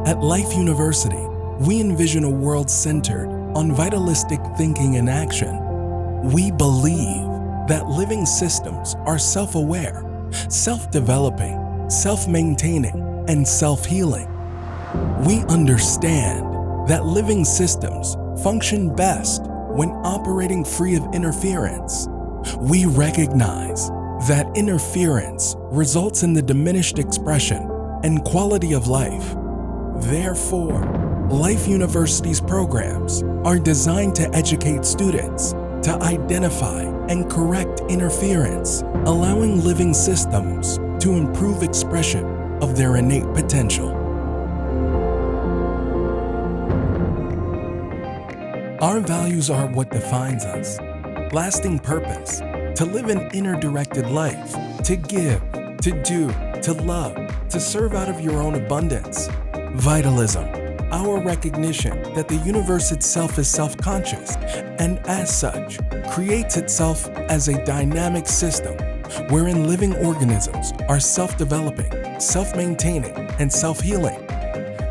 At Life University, we envision a world centered on vitalistic thinking and action. We believe that living systems are self-aware, self-developing, self-maintaining, and self-healing. We understand that living systems function best when operating free of interference. We recognize that interference results in the diminished expression and quality of life. Therefore, Life University's programs are designed to educate students to identify and correct interference, allowing living systems to improve expression of their innate potential. Our values are what defines us. Lasting purpose, to live an inner-directed life, to give, to do, to love, to serve out of your own abundance. Vitalism, our recognition that the universe itself is self-conscious and as such creates itself as a dynamic system wherein living organisms are self-developing, self-maintaining, and self-healing.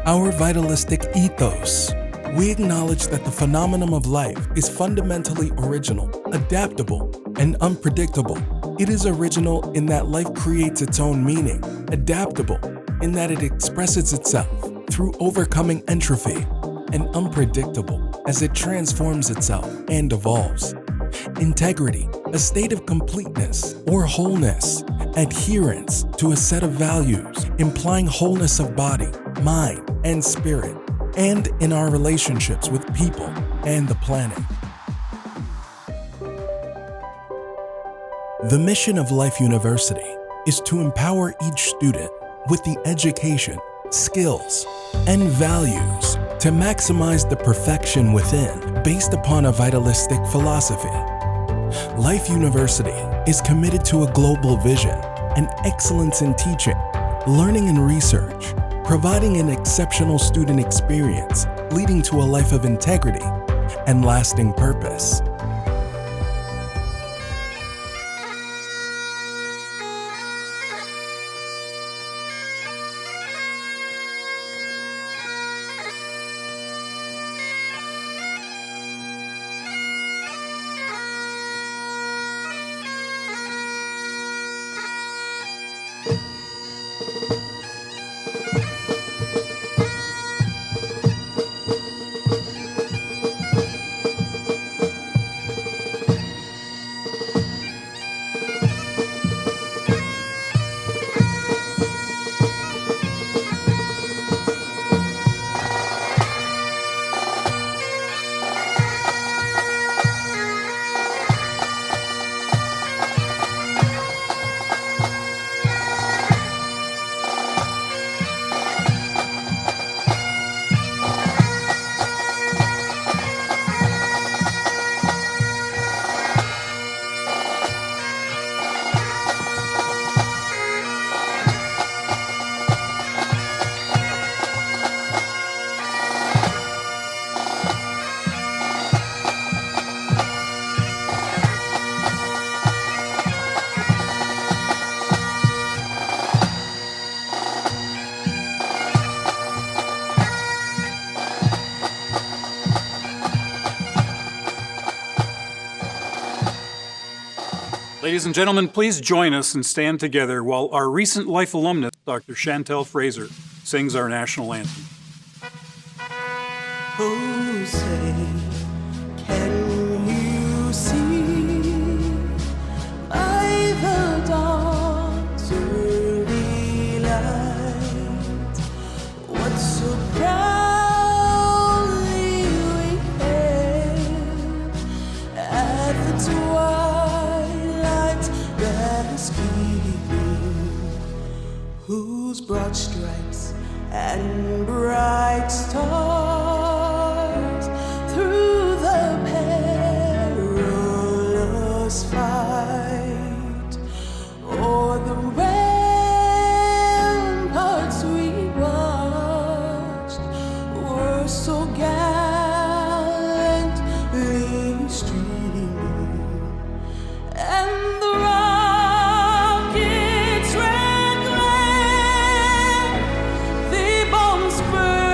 Our vitalistic ethos, we acknowledge that the phenomenon of life is fundamentally original, adaptable, and unpredictable. It is original in that life creates its own meaning, adaptable in that it expresses itself through overcoming entropy, and unpredictable as it transforms itself and evolves. Integrity, a state of completeness or wholeness, adherence to a set of values, implying wholeness of body, mind, and spirit, and in our relationships with people and the planet. The mission of Life University is to empower each student with the education, skills, and values to maximize the perfection within based upon a vitalistic philosophy. Life University is committed to a global vision and excellence in teaching, learning and research, providing an exceptional student experience leading to a life of integrity and lasting purpose. Ladies and gentlemen, please join us and stand together while our recent Life alumnus, Dr. Chantel Fraser, sings our national anthem. Oh, say, can you see by the dawn's early light what so proudly we hailed at the twilight's last gleaming, whose broad stripes and bright stars through the perilous fight o'er the ramparts we watched were so gallantly streaming, and the rockets red glare, the bombs burn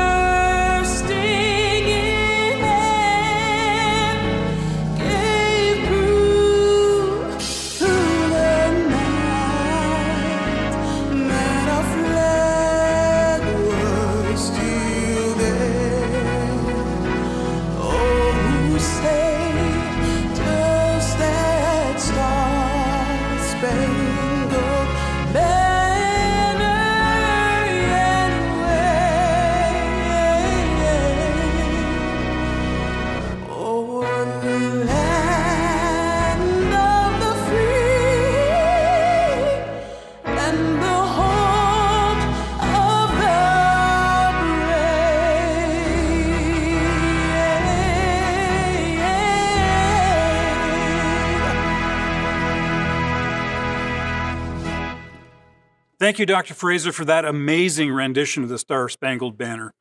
Thank you, Dr. Fraser, for that amazing rendition of the Star-Spangled Banner.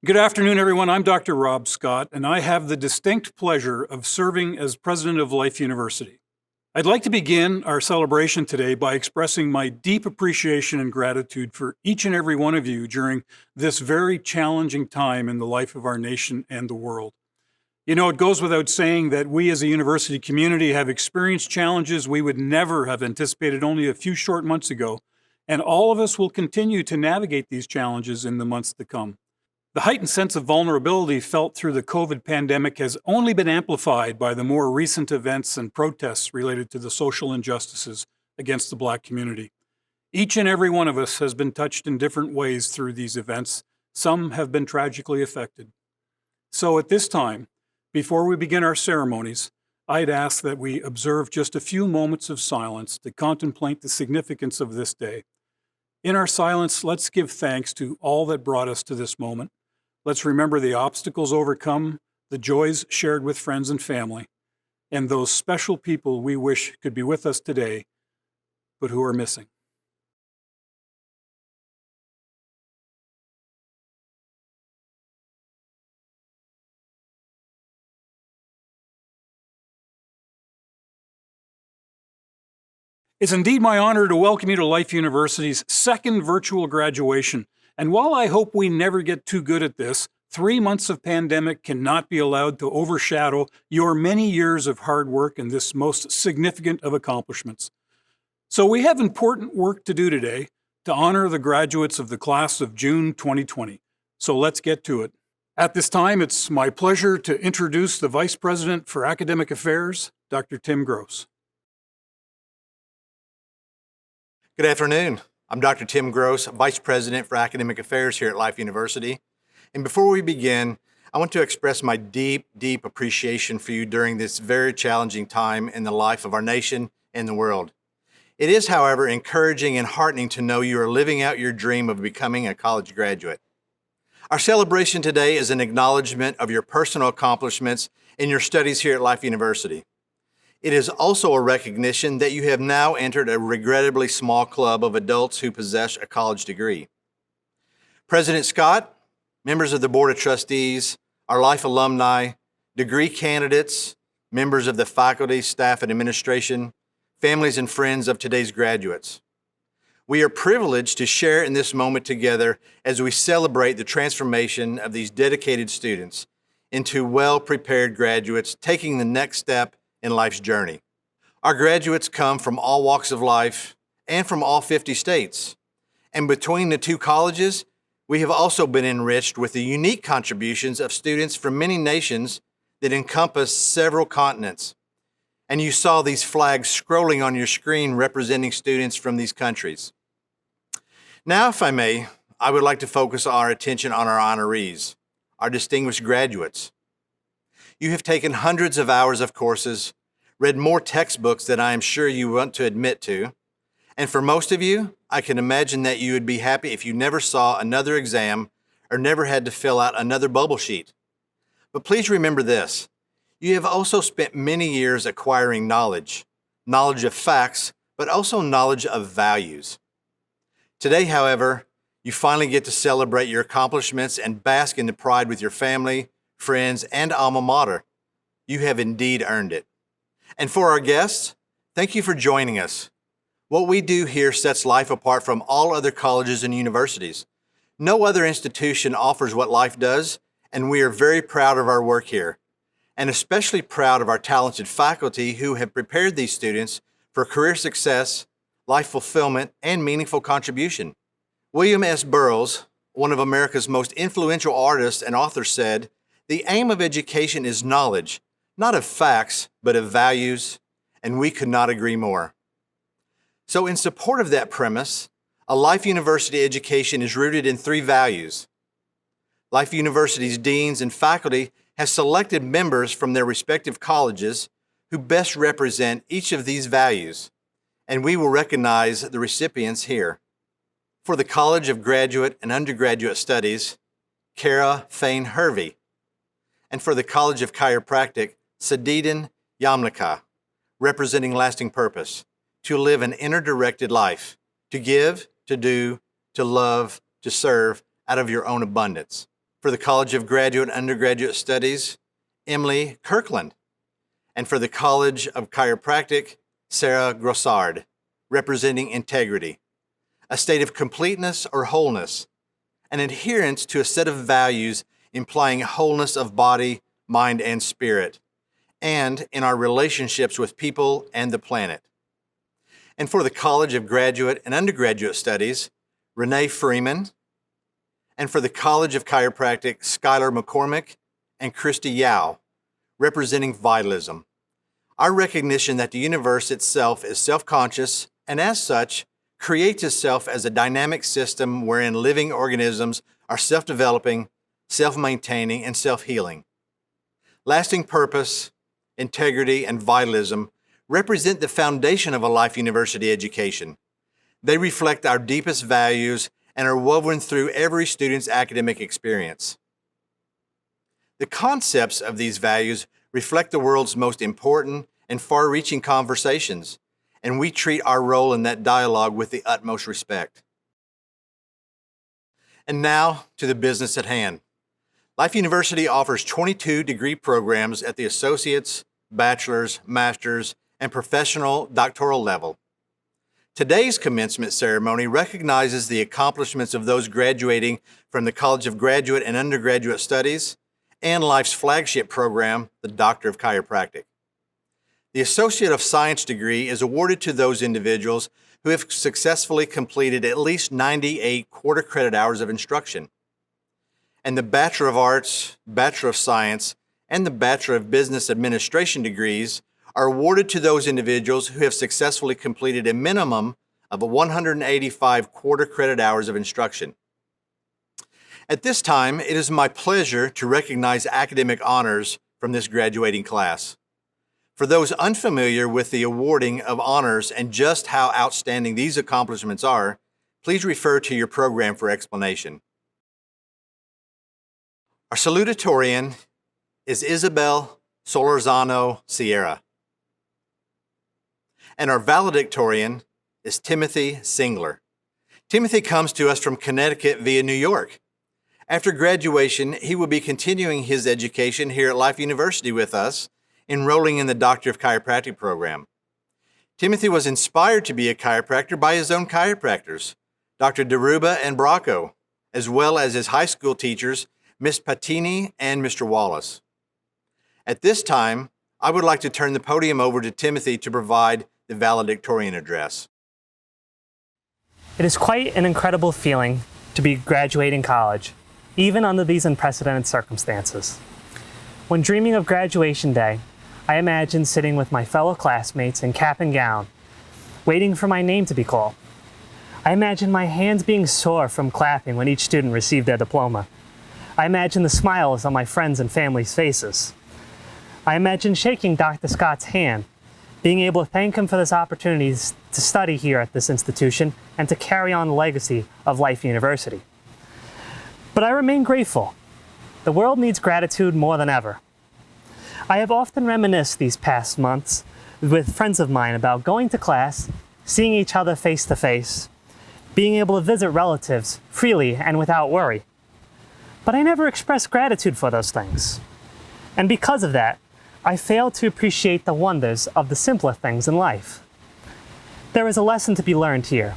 Good afternoon, everyone. I'm Dr. Rob Scott, and I have the distinct pleasure of serving as president of Life University. I'd like to begin our celebration today by expressing my deep appreciation and gratitude for each and every one of you during this very challenging time in the life of our nation and the world. You know, it goes without saying that we as a university community have experienced challenges we would never have anticipated only a few short months ago, and all of us will continue to navigate these challenges in the months to come. The heightened sense of vulnerability felt through the COVID pandemic has only been amplified by the more recent events and protests related to the social injustices against the Black community. Each and every one of us has been touched in different ways through these events. Some have been tragically affected. So at this time, before we begin our ceremonies, I'd ask that we observe just a few moments of silence to contemplate the significance of this day. In our silence, let's give thanks to all that brought us to this moment. Let's remember the obstacles overcome, the joys shared with friends and family, and those special people we wish could be with us today, but who are missing. It's indeed my honor to welcome you to Life University's second virtual graduation. And while I hope we never get too good at this, 3 months of pandemic cannot be allowed to overshadow your many years of hard work and this most significant of accomplishments. So we have important work to do today to honor the graduates of the class of June 2020. So let's get to it. At this time, it's my pleasure to introduce the Vice President for Academic Affairs, Dr. Tim Gross. Good afternoon. I'm Dr. Tim Gross, Vice President for Academic Affairs here at Life University. And before we begin, I want to express my deep appreciation for you during this very challenging time in the life of our nation and the world. It is, however, encouraging and heartening to know you are living out your dream of becoming a college graduate. Our celebration today is an acknowledgement of your personal accomplishments in your studies here at Life University. It is also a recognition that you have now entered a regrettably small club of adults who possess a college degree. President Scott, members of the Board of Trustees, our Life alumni, degree candidates, members of the faculty, staff, and administration, families and friends of today's graduates. We are privileged to share in this moment together as we celebrate the transformation of these dedicated students into well-prepared graduates taking the next step in life's journey. Our graduates come from all walks of life and from all 50 states. And between the two colleges, we have also been enriched with the unique contributions of students from many nations that encompass several continents. And you saw these flags scrolling on your screen representing students from these countries. Now, if I may, I would like to focus our attention on our honorees, our distinguished graduates. You have taken hundreds of hours of courses, read more textbooks than I am sure you want to admit to, and for most of you, I can imagine that you would be happy if you never saw another exam or never had to fill out another bubble sheet. But please remember this, you have also spent many years acquiring knowledge of facts, but also knowledge of values. Today, however, you finally get to celebrate your accomplishments and bask in the pride with your family, friends, and alma mater. You have indeed earned it. And for our guests, thank you for joining us. What we do here sets Life apart from all other colleges and universities. No other institution offers what Life does, and we are very proud of our work here, and especially proud of our talented faculty who have prepared these students for career success, life fulfillment, and meaningful contribution. William S. Burroughs, one of America's most influential artists and authors, said, "The aim of education is knowledge, not of facts, but of values," and we could not agree more. So in support of that premise, a Life University education is rooted in 3 values. Life University's deans and faculty have selected members from their respective colleges who best represent each of these values, and we will recognize the recipients here. For the College of Graduate and Undergraduate Studies, Kara Fain Hervey, and for the College of Chiropractic, Sadidin Yamlika, representing lasting purpose, to live an inner-directed life, to give, to do, to love, to serve out of your own abundance. For the College of Graduate and Undergraduate Studies, Emily Kirkland. And for the College of Chiropractic, Sarah Grossard, representing integrity, a state of completeness or wholeness, an adherence to a set of values implying wholeness of body, mind, and spirit, and in our relationships with people and the planet. And for the College of Graduate and Undergraduate Studies, Renee Freeman. And for the College of Chiropractic, Skylar McCormick and Christy Yao, representing vitalism. Our recognition that the universe itself is self-conscious and as such creates itself as a dynamic system wherein living organisms are self-developing, self-maintaining, and self-healing. Lasting purpose, integrity, and vitalism represent the foundation of a Life University education. They reflect our deepest values and are woven through every student's academic experience. The concepts of these values reflect the world's most important and far-reaching conversations, and we treat our role in that dialogue with the utmost respect. And now to the business at hand. Life University offers 22 degree programs at the associate's, bachelor's, master's, and professional doctoral level. Today's commencement ceremony recognizes the accomplishments of those graduating from the College of Graduate and Undergraduate Studies and Life's flagship program, the Doctor of Chiropractic. The Associate of Science degree is awarded to those individuals who have successfully completed at least 98 quarter credit hours of instruction. And the Bachelor of Arts, Bachelor of Science, and the Bachelor of Business Administration degrees are awarded to those individuals who have successfully completed a minimum of 185 quarter credit hours of instruction. At this time, it is my pleasure to recognize academic honors from this graduating class. For those unfamiliar with the awarding of honors and just how outstanding these accomplishments are, please refer to your program for explanation. Our salutatorian is Isabel Solorzano Sierra. And our valedictorian is Timothy Singler. Timothy comes to us from Connecticut via New York. After graduation, he will be continuing his education here at Life University with us, enrolling in the Doctor of Chiropractic program. Timothy was inspired to be a chiropractor by his own chiropractors, Dr. Deruba and Bracco, as well as his high school teachers, Miss Patini and Mr. Wallace. At this time, I would like to turn the podium over to Timothy to provide the valedictorian address. It is quite an incredible feeling to be graduating college, even under these unprecedented circumstances. When dreaming of graduation day, I imagine sitting with my fellow classmates in cap and gown, waiting for my name to be called. I imagine my hands being sore from clapping when each student received their diploma. I imagine the smiles on my friends' and family's faces. I imagine shaking Dr. Scott's hand, being able to thank him for this opportunity to study here at this institution and to carry on the legacy of Life University. But I remain grateful. The world needs gratitude more than ever. I have often reminisced these past months with friends of mine about going to class, seeing each other face to face, being able to visit relatives freely and without worry. But I never expressed gratitude for those things. And because of that, I failed to appreciate the wonders of the simpler things in life. There is a lesson to be learned here.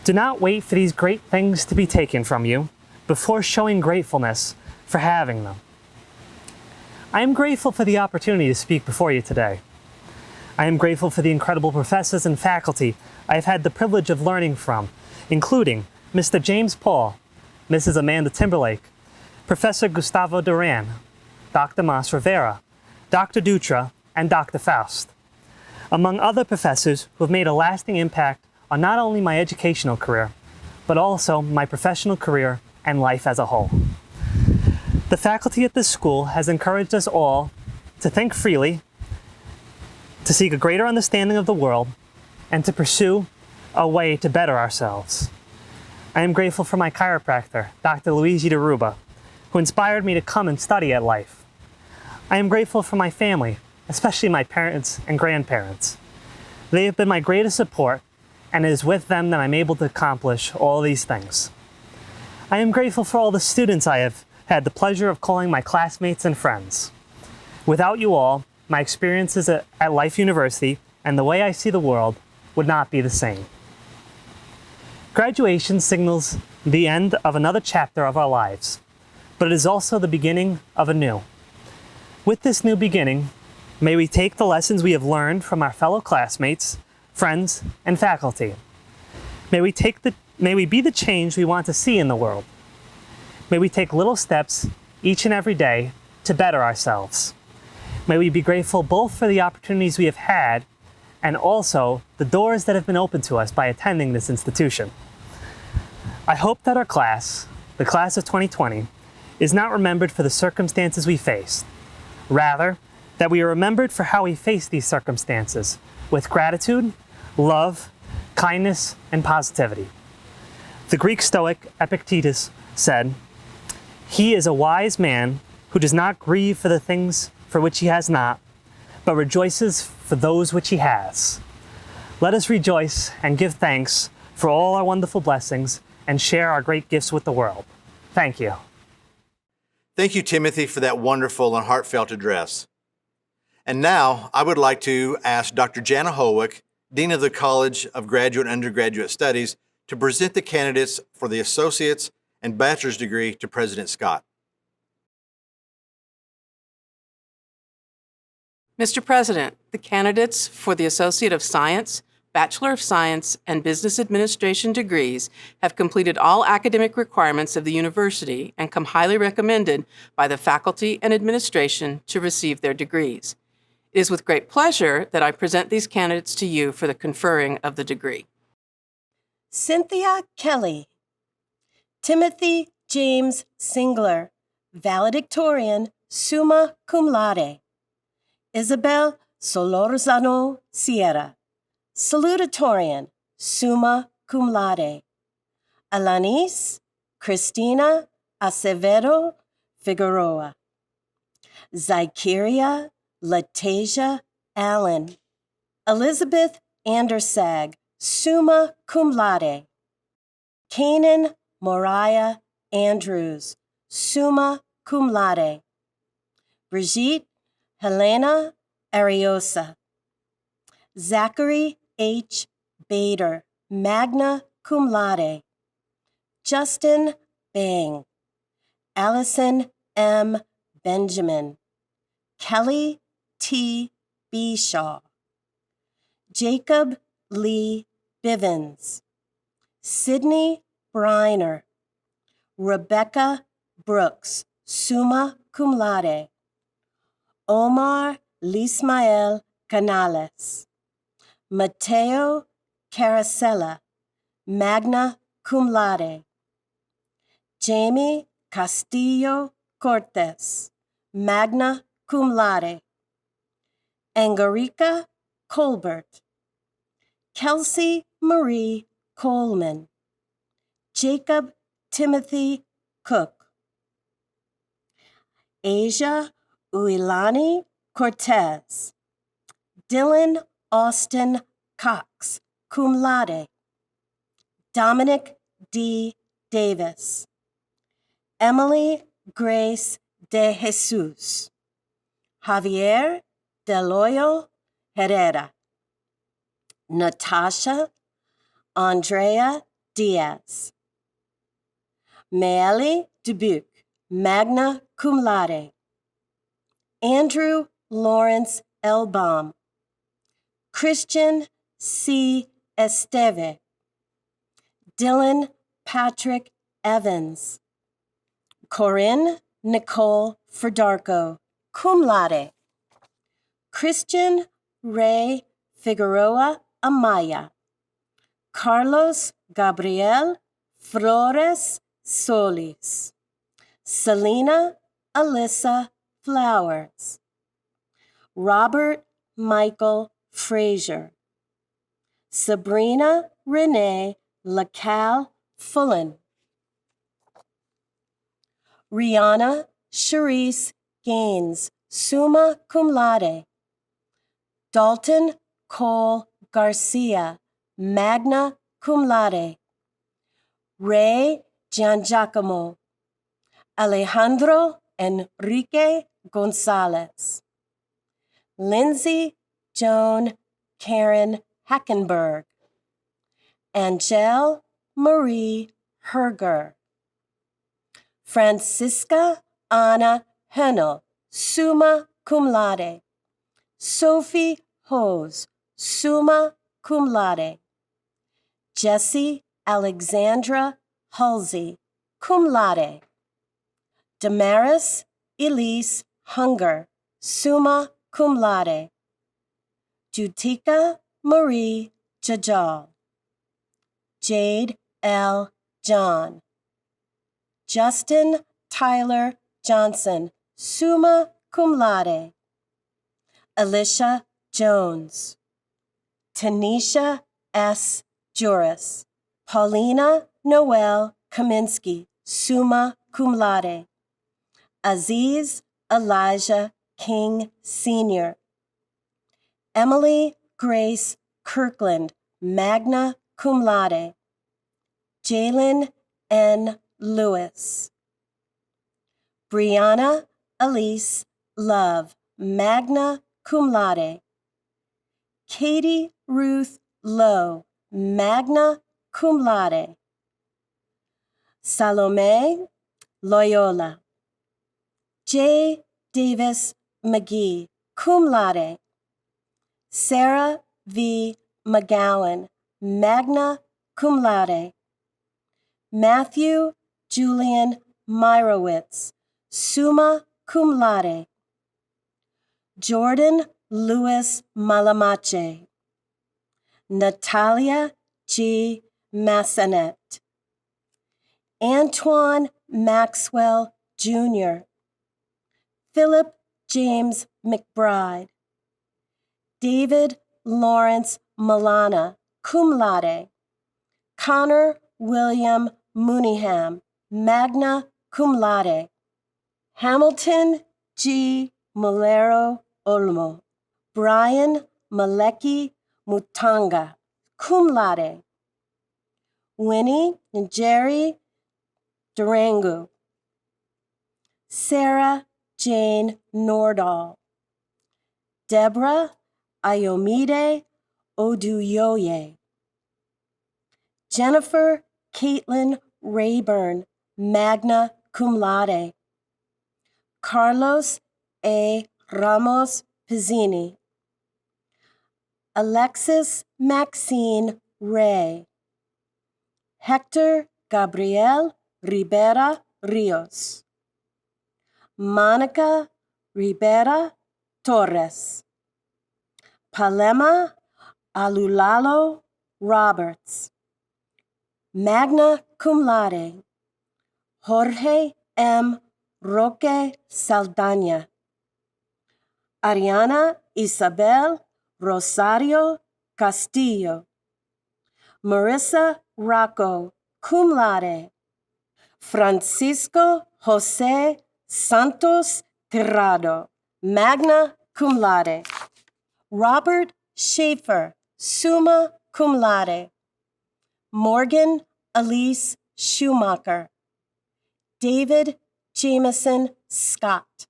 Do not wait for these great things to be taken from you before showing gratefulness for having them. I am grateful for the opportunity to speak before you today. I am grateful for the incredible professors and faculty I have had the privilege of learning from, including Mr. James Paul, Mrs. Amanda Timberlake, Professor Gustavo Duran, Dr. Mas Rivera, Dr. Dutra, and Dr. Faust, among other professors who have made a lasting impact on not only my educational career, but also my professional career and life as a whole. The faculty at this school has encouraged us all to think freely, to seek a greater understanding of the world, and to pursue a way to better ourselves. I am grateful for my chiropractor, Dr. Luigi Deruba, who inspired me to come and study at Life. I am grateful for my family, especially my parents and grandparents. They have been my greatest support and it is with them that I'm able to accomplish all these things. I am grateful for all the students I have had the pleasure of calling my classmates and friends. Without you all, my experiences at Life University and the way I see the world would not be the same. Graduation signals the end of another chapter of our lives, but it is also the beginning of a new. With this new beginning, may we take the lessons we have learned from our fellow classmates, friends, and faculty. May we be the change we want to see in the world. May we take little steps each and every day to better ourselves. May we be grateful both for the opportunities we have had and also the doors that have been opened to us by attending this institution. I hope that our class, the class of 2020, is not remembered for the circumstances we faced. Rather, that we are remembered for how we face these circumstances with gratitude, love, kindness, and positivity. The Greek Stoic Epictetus said, "He is a wise man who does not grieve for the things for which he has not, but rejoices for those which he has." Let us rejoice and give thanks for all our wonderful blessings and share our great gifts with the world. Thank you. Thank you, Timothy, for that wonderful and heartfelt address. And now I would like to ask Dr. Jana Holwick, Dean of the College of Graduate and Undergraduate Studies, to present the candidates for the associate's and bachelor's degree to President Scott. Mr. President, the candidates for the Associate of Science, Bachelor of Science, and Business Administration degrees have completed all academic requirements of the university and come highly recommended by the faculty and administration to receive their degrees. It is with great pleasure that I present these candidates to you for the conferring of the degree. Cynthia Kelly. Timothy James Singler, Valedictorian, summa cum laude. Isabel Solorzano Sierra, Salutatorian, summa cum laude. Alanis Cristina Acevedo Figueroa. Zykeria Latasia Allen. Elizabeth Andersag, summa cum laude. Kanan Moriah Andrews, summa cum laude. Brigitte Helena Ariosa. Zachary H. Bader, magna cum laude. Justin Bang. Allison M. Benjamin. Kelly T. Bishaw. Jacob Lee Bivens. Sydney Briner. Rebecca Brooks, summa cum laude. Omar Lismael Canales. Mateo Caracella, magna cum laude. Jamie Castillo Cortes, magna cum laude. Angelica Colbert. Kelsey Marie Coleman. Jacob Timothy Cook. Asia Uilani Cortez. Dylan Austin Cox, cum laude. Dominic D. Davis. Emily Grace de Jesus. Javier Deloyo Herrera. Natasha Andrea Diaz. Maeli Dubuque, magna cum laude. Andrew Lawrence Elbaum. Christian C. Esteve. Dylan Patrick Evans. Corinne Nicole Ferdarco, cum laude. Christian Ray Figueroa Amaya. Carlos Gabriel Flores Solis. Selena Alyssa Flowers. Robert Michael Frazier. Sabrina Renee LaCal Fullen. Rihanna Charisse Gaines, summa cum laude. Dalton Cole Garcia, magna cum laude. Ray Giangiacomo, Alejandro Enrique Gonzalez, Lindsay Joan Karen Hackenberg, Angel Marie Herger, Francisca Anna Hennel, summa cum laude, Sophie Hose, summa cum laude, Jessie Alexandra Halsey, cum laude, Damaris Elise Hunger, summa cum laude, Jutica Marie Jajal, Jade L. John, Justin Tyler Johnson, summa cum laude, Alicia Jones, Tanisha S. Juris, Paulina Noel Kaminsky, summa cum laude, Aziz Elijah King Sr., Emily Grace Kirkland, magna cum laude, Jalen N. Lewis, Brianna Elise Love, magna cum laude, Katie Ruth Lowe, magna cum laude, Salome Loyola, J. Davis McGee, cum laude, Sarah V. McGowan, magna cum laude, Matthew Julian Myrowitz, summa cum laude, Jordan Lewis Malamache, Natalia G. Massanet, Antoine Maxwell Jr., Philip James McBride, David Lawrence Milana, cum laude, Connor William Mooneyham, magna cum laude, Hamilton G. Mulero Olmo, Brian Maleki Mutanga, cum laude, Winnie and Jerry Durango, Sarah Jane Nordahl, Deborah Ayomide Oduyoye, Jennifer Caitlin Rayburn, magna cum laude, Carlos A. Ramos Pizzini, Alexis Maxine Ray, Hector Gabriel Ribera Rios, Monica Ribera Torres, Palema Alulalo Roberts, magna cum laude, Jorge M. Roque Saldaña, Ariana Isabel Rosario Castillo, Marissa Rocco, cum laude, Francisco Jose Santos Tirado, magna cum laude, Robert Schaefer, summa cum laude, Morgan Elise Schumacher, David Jameson Scott,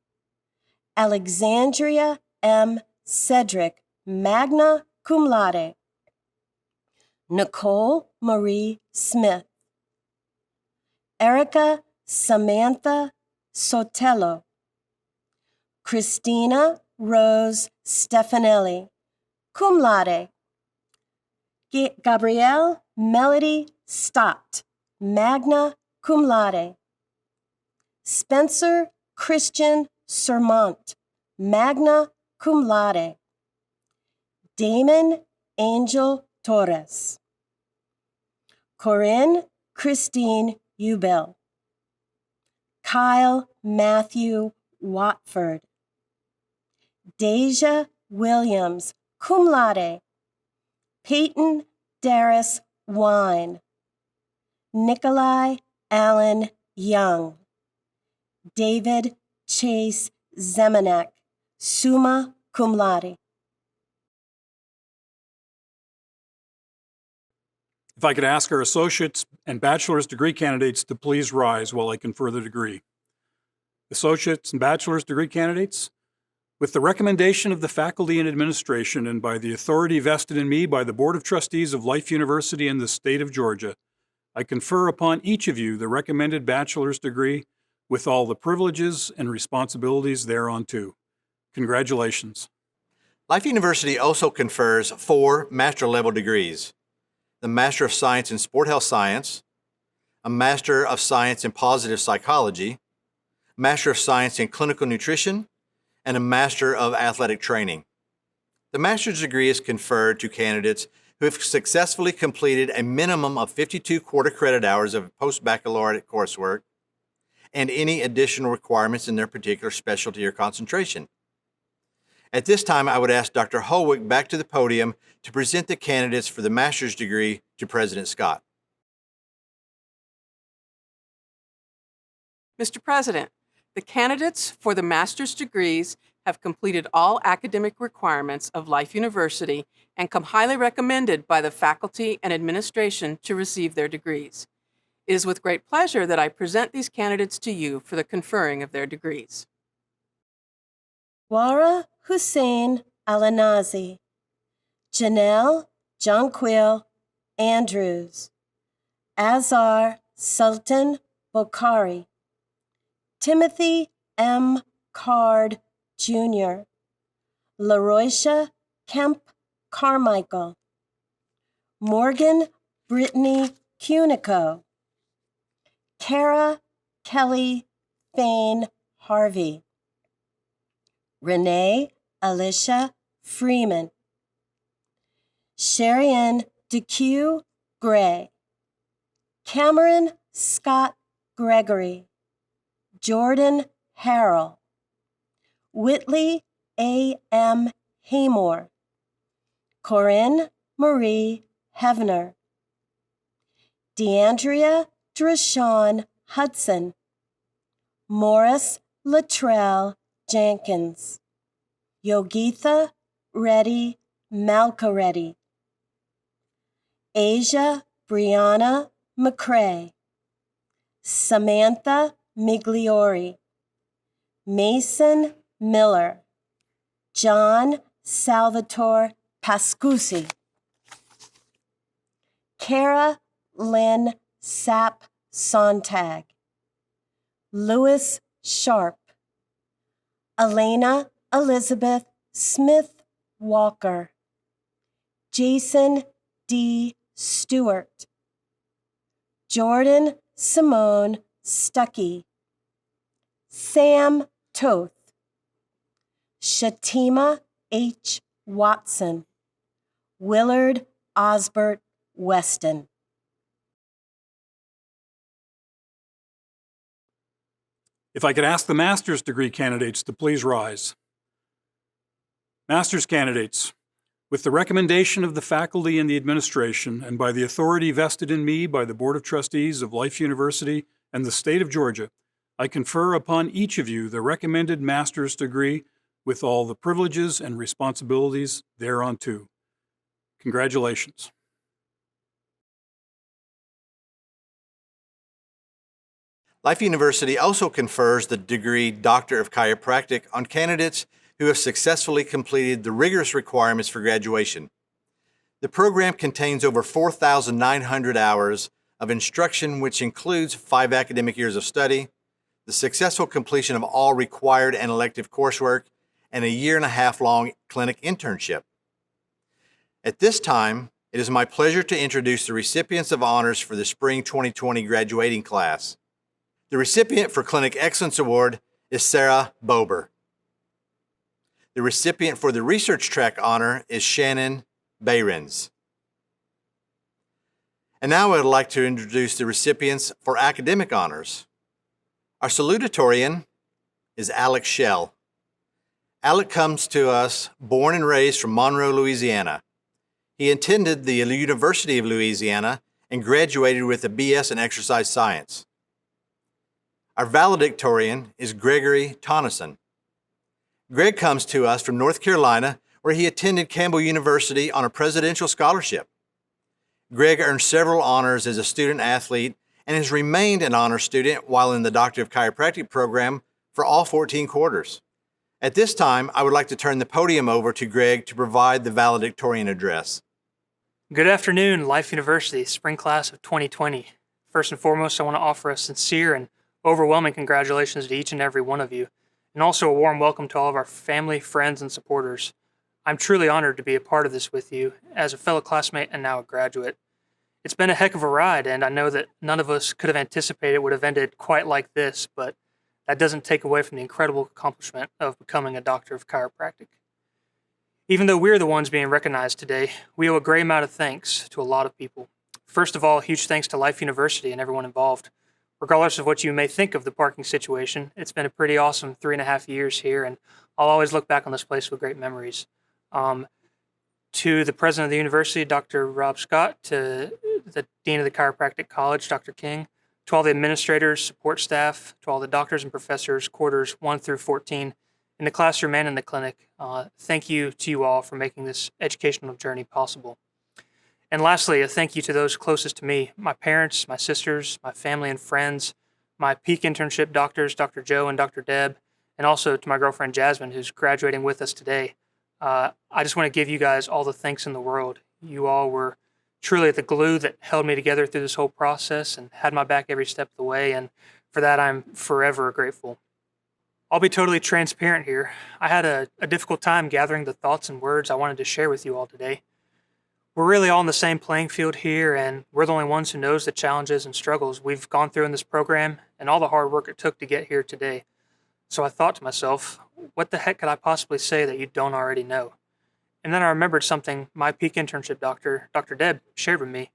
Alexandria M. Cedric, magna cum laude, Nicole Marie Smith, Erica Samantha Sotelo, Christina Rose Stefanelli, cum laude, Gabrielle Melody Stott, magna cum laude, Spencer Christian Sermont, magna cum laude, Damon Angel Torres, Corinne Christine Ubel, Kyle Matthew Watford, Deja Williams, cum laude, Peyton Darris Wine, Nikolai Allen Young, David Chase Zemanek, summa cum laude. If I could ask our associate's and bachelor's degree candidates to please rise while I confer the degree. Associate's and bachelor's degree candidates, with the recommendation of the faculty and administration and by the authority vested in me by the Board of Trustees of Life University in the state of Georgia, I confer upon each of you the recommended bachelor's degree with all the privileges and responsibilities thereunto. Congratulations. Life University also confers 4 master-level degrees: the Master of Science in Sport Health Science, a Master of Science in Positive Psychology, Master of Science in Clinical Nutrition, and a Master of Athletic Training. The master's degree is conferred to candidates who have successfully completed a minimum of 52 quarter credit hours of post-baccalaureate coursework and any additional requirements in their particular specialty or concentration. At this time, I would ask Dr. Holwick back to the podium to present the candidates for the master's degree to President Scott. Mr. President, the candidates for the master's degrees have completed all academic requirements of Life University and come highly recommended by the faculty and administration to receive their degrees. It is with great pleasure that I present these candidates to you for the conferring of their degrees. Wara Hussein Alanazi, Janelle Jonquil Andrews, Azar Sultan Bokhari, Timothy M. Card Jr., LaRoisha Kemp Carmichael, Morgan Brittany Cunico, Kara Kelly Fain Harvey, Renee Alicia Freeman, Sherian DeQ Gray, Cameron Scott Gregory, Jordan Harrell, Whitley A.M. Haymore, Corinne Marie Hevner, DeAndrea Drashawn Hudson, Morris Latrell Jenkins, Yogitha Reddy Malcareddy, Asia Brianna McCrae, Samantha Migliori, Mason Miller, John Salvatore Pascusi, Kara Lynn Sapp Sontag, Louis Sharp, Elena Elizabeth Smith Walker, Jason D. Stewart, Jordan Simone Stuckey, Sam Toth, Shatima H. Watson, Willard Osbert Weston. If I could ask the master's degree candidates to please rise. Master's candidates, with the recommendation of the faculty and the administration and by the authority vested in me by the Board of Trustees of Life University and the state of Georgia, I confer upon each of you the recommended master's degree with all the privileges and responsibilities thereunto. Congratulations. Life University also confers the degree Doctor of Chiropractic on candidates who have successfully completed the rigorous requirements for graduation. The program contains over 4,900 hours of instruction, which includes 5 academic years of study, the successful completion of all required and elective coursework, and a 1.5-year-long clinic internship. At this time, it is my pleasure to introduce the recipients of honors for the Spring 2020 graduating class. The recipient for Clinic Excellence Award is Sarah Bober. The recipient for the Research Track honor is Shannon Behrens. And now I would like to introduce the recipients for academic honors. Our salutatorian is Alec Shell. Alec comes to us born and raised from Monroe, Louisiana. He attended the University of Louisiana and graduated with a BS in Exercise Science. Our valedictorian is Gregory Tonneson. Greg comes to us from North Carolina, where he attended Campbell University on a presidential scholarship. Greg earned several honors as a student athlete and has remained an honor student while in the Doctor of Chiropractic program for all 14 quarters. At this time, I would like to turn the podium over to Greg to provide the valedictorian address. Good afternoon, Life University, spring class of 2020. First and foremost, I want to offer a sincere and overwhelming congratulations to each and every one of you, and also a warm welcome to all of our family, friends, and supporters. I'm truly honored to be a part of this with you as a fellow classmate and now a graduate. It's been a heck of a ride, and I know that none of us could have anticipated it would have ended quite like this, but that doesn't take away from the incredible accomplishment of becoming a Doctor of Chiropractic. Even though we're the ones being recognized today, we owe a great amount of thanks to a lot of people. First of all, huge thanks to Life University and everyone involved. Regardless of what you may think of the parking situation, it's been a pretty awesome 3.5 years here, and I'll always look back on this place with great memories. To the president of the university, Dr. Rob Scott, to the dean of the Chiropractic College, Dr. King, to all the administrators, support staff, to all the doctors and professors, quarters 1 through 14, in the classroom and in the clinic, thank you to you all for making this educational journey possible. And lastly, a thank you to those closest to me, my parents, my sisters, my family and friends, my peak internship doctors, Dr. Joe and Dr. Deb, and also to my girlfriend Jasmine, who's graduating with us today. I just want to give you guys all the thanks in the world. You all were truly the glue that held me together through this whole process and had my back every step of the way, and for that I'm forever grateful. I'll be totally transparent here. I had a difficult time gathering the thoughts and words I wanted to share with you all today. We're really all in the same playing field here, and we're the only ones who knows the challenges and struggles we've gone through in this program and all the hard work it took to get here today. So I thought to myself, what the heck could I possibly say that you don't already know? And then I remembered something my peak internship doctor, Dr. Deb, shared with me.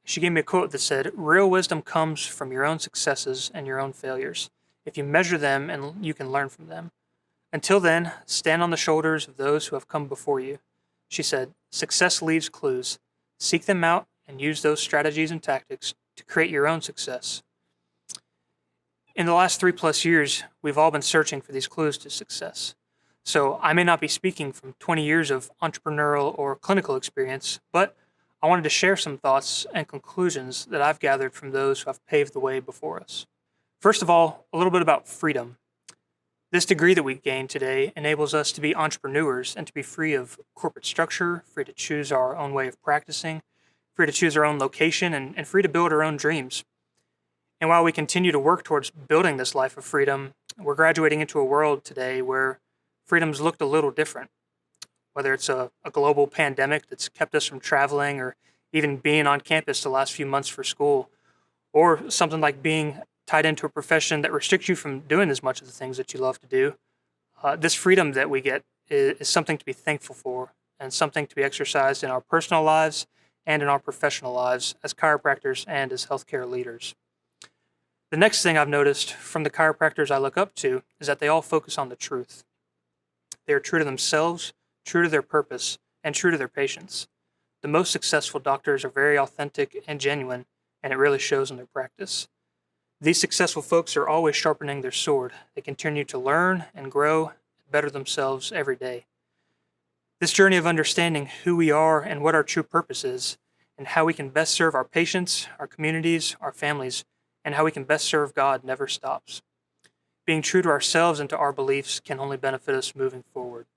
She gave me a quote that said, "Real wisdom comes from your own successes and your own failures. If you measure them and you can learn from them. Until then, stand on the shoulders of those who have come before you." She said, "Success leaves clues. Seek them out and use those strategies and tactics to create your own success." In the last 3+ years, we've all been searching for these clues to success. So I may not be speaking from 20 years of entrepreneurial or clinical experience, but I wanted to share some thoughts and conclusions that I've gathered from those who have paved the way before us. First of all, a little bit about freedom. This degree that we gained today enables us to be entrepreneurs and to be free of corporate structure, free to choose our own way of practicing, free to choose our own location, and free to build our own dreams. And while we continue to work towards building this life of freedom, we're graduating into a world today where freedom's looked a little different. Whether it's a global pandemic that's kept us from traveling or even being on campus the last few months for school, or something like being tied into a profession that restricts you from doing as much of the things that you love to do, this freedom that we get is something to be thankful for and something to be exercised in our personal lives and in our professional lives as chiropractors and as healthcare leaders. The next thing I've noticed from the chiropractors I look up to is that they all focus on the truth. They are true to themselves, true to their purpose, and true to their patients. The most successful doctors are very authentic and genuine, and it really shows in their practice. These successful folks are always sharpening their sword. They continue to learn and grow and better themselves every day. This journey of understanding who we are and what our true purpose is, and how we can best serve our patients, our communities, our families, and how we can best serve God never stops. Being true to ourselves and to our beliefs can only benefit us moving forward.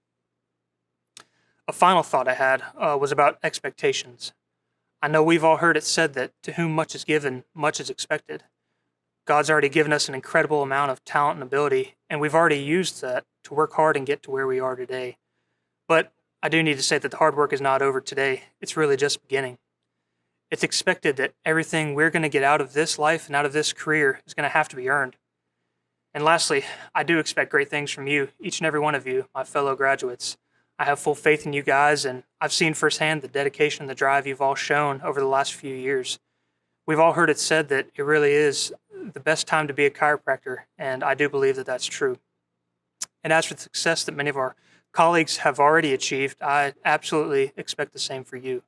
A final thought I had was about expectations. I know we've all heard it said that to whom much is given, much is expected. God's already given us an incredible amount of talent and ability, and we've already used that to work hard and get to where we are today. But I do need to say that the hard work is not over today. It's really just beginning. It's expected that everything we're going to get out of this life and out of this career is going to have to be earned. And lastly, I do expect great things from you, each and every one of you, my fellow graduates. I have full faith in you guys, and I've seen firsthand the dedication and the drive you've all shown over the last few years. We've all heard it said that it really is the best time to be a chiropractor, and I do believe that that's true. And as for the success that many of our colleagues have already achieved, I absolutely expect the same for you.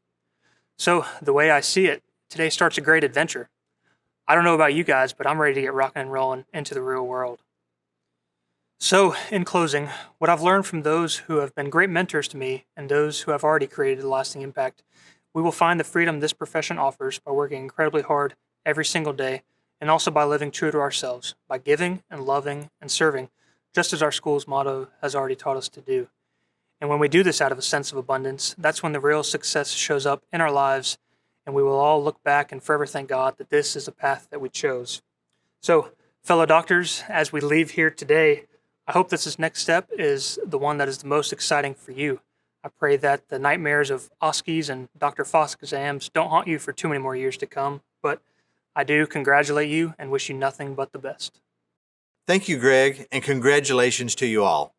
So the way I see it, today starts a great adventure. I don't know about you guys, but I'm ready to get rocking and rolling into the real world. So, in closing, what I've learned from those who have been great mentors to me and those who have already created a lasting impact We will find the freedom this profession offers by working incredibly hard every single day, and also by living true to ourselves, by giving and loving and serving, just as our school's motto has already taught us to do. And when we do this out of a sense of abundance, that's when the real success shows up in our lives, and we will all look back and forever thank God that this is a path that we chose. So, fellow doctors, as we leave here today, I hope this next step is the one that is the most exciting for you. I pray that the nightmares of OSCEs and Dr. Foss exams don't haunt you for too many more years to come, but I do congratulate you and wish you nothing but the best. Thank you, Greg, and congratulations to you all.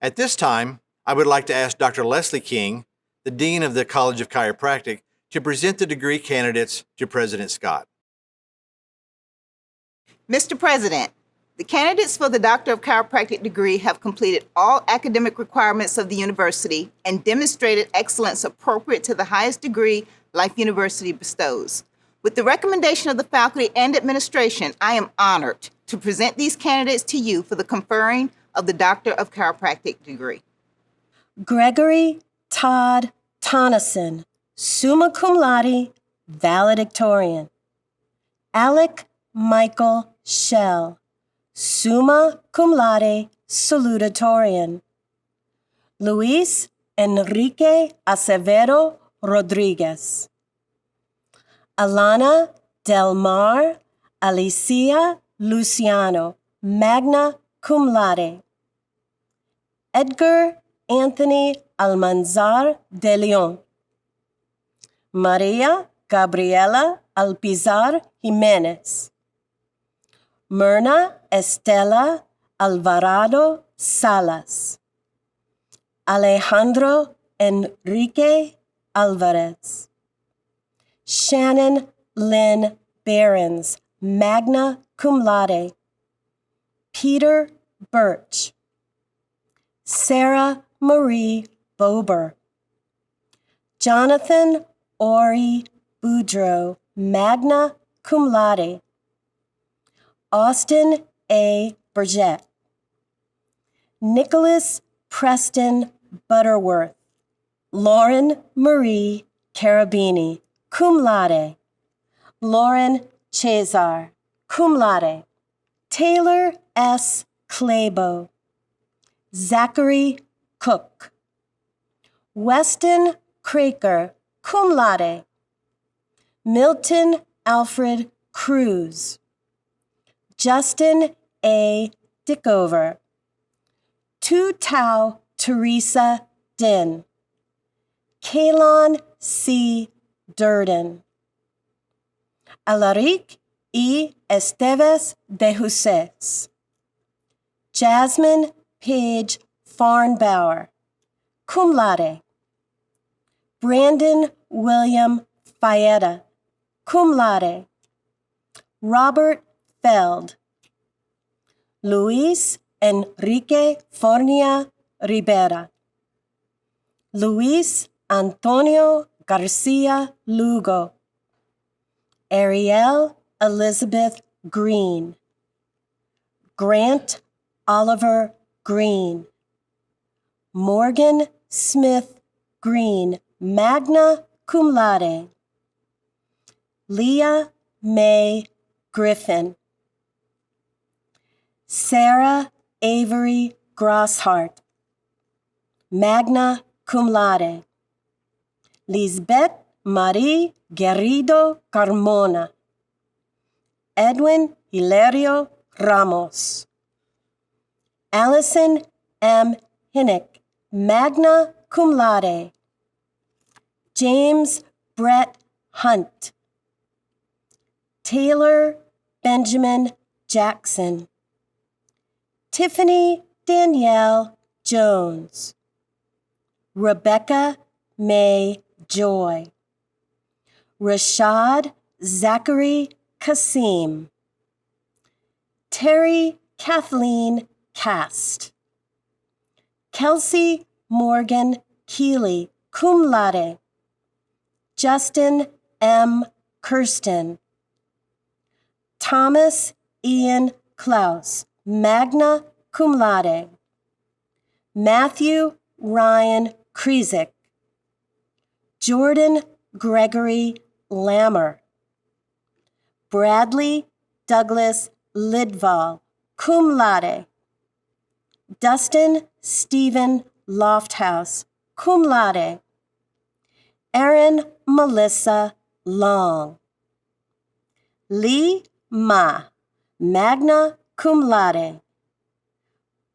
At this time, I would like to ask Dr. Leslie King, the Dean of the College of Chiropractic, to present the degree candidates to President Scott. Mr. President, the candidates for the Doctor of Chiropractic degree have completed all academic requirements of the university and demonstrated excellence appropriate to the highest degree Life University bestows. With the recommendation of the faculty and administration, I am honored to present these candidates to you for the conferring of the Doctor of Chiropractic degree. Gregory Todd Tonneson, summa cum laude, valedictorian. Alec Michael Schell, summa cum laude, salutatorian. Luis Enrique Acevedo Rodriguez. Alana Del Mar Alicia Luciano, magna cum laude. Edgar Anthony Almanzar de Leon. Maria Gabriela Alpizar Jimenez. Myrna Estela Alvarado Salas. Alejandro Enrique Alvarez. Shannon Lynn Behrens, magna cum laude. Peter Birch. Sarah Marie Bober. Jonathan Ori Boudreau, magna cum laude. Austin A. Burgett. Nicholas Preston Butterworth. Lauren Marie Carabini, cum laude. Lauren Cesar, cum laude. Taylor S. Clabo. Zachary Cook. Weston Craker, cum laude. Milton Alfred Cruz. Justin A. Dickover. Tu Tao Teresa Din. Kalon C. Durden. Alaric E. Esteves de Juses. Jasmine Page Farnbauer, cum laude. Brandon William Faeta, cum laude. Robert Feld. Luis Enrique Fornia Ribera. Luis Antonio Garcia Lugo. Ariel Elizabeth Green. Grant Oliver Green. Morgan Smith Green, magna cum laude. Leah Mae Griffin. Sarah Avery Grosshart, magna cum laude. Lisbeth Marie Garrido Carmona. Edwin Hilario Ramos. Allison M. Hinnick, magna cum laude. James Brett Hunt. Taylor Benjamin Jackson. Tiffany Danielle Jones. Rebecca May Joy. Rashad Zachary Kasim. Terry Kathleen Cast. Kelsey Morgan Keeley, cum laude. Justin M. Kirsten. Thomas Ian Klaus, magna cum laude. Matthew Ryan Krizik. Jordan Gregory Lammer. Bradley Douglas Lidval, cum laude. Dustin Stephen Lofthouse, cum laude. Erin Melissa Long. Lee Ma, magna cum laude.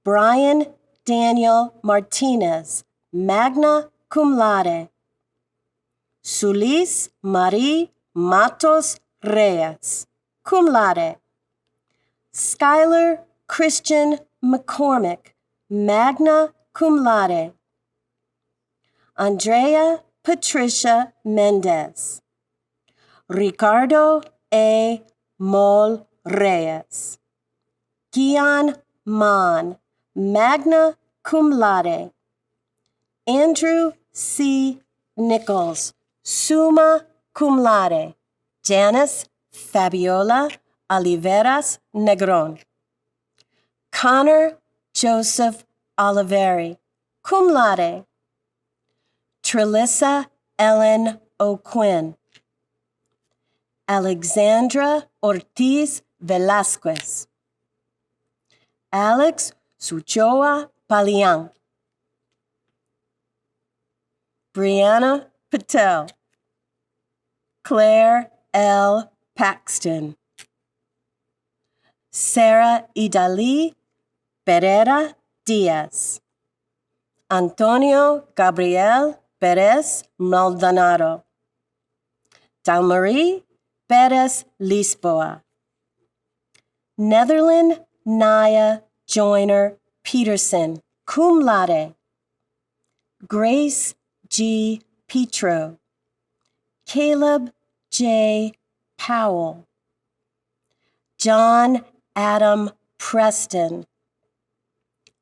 Brian Daniel Martinez, magna cum laude. Sulis Marie Matos Reyes, cum laude. Skylar Christian McCormick, magna cum laude. Andrea Patricia Mendez. Ricardo A. Mol Reyes. Gian Mon, magna cum laude. Andrew C. Nichols, summa cum laude. Janice Fabiola Oliveras Negron. Connor Joseph Oliveri, cum laude. Trelissa Ellen O'Quinn. Alexandra Ortiz Velasquez. Alex Suchoa Paliang. Brianna Patel. Claire L. Paxton. Sarah Idali Pereira Diaz. Antonio Gabriel Perez Maldonado. Dalmarie Perez Lisboa. Netherland Naya Joyner Peterson, cum laude. Grace G. Petro. Caleb J. Powell. John Adam Preston.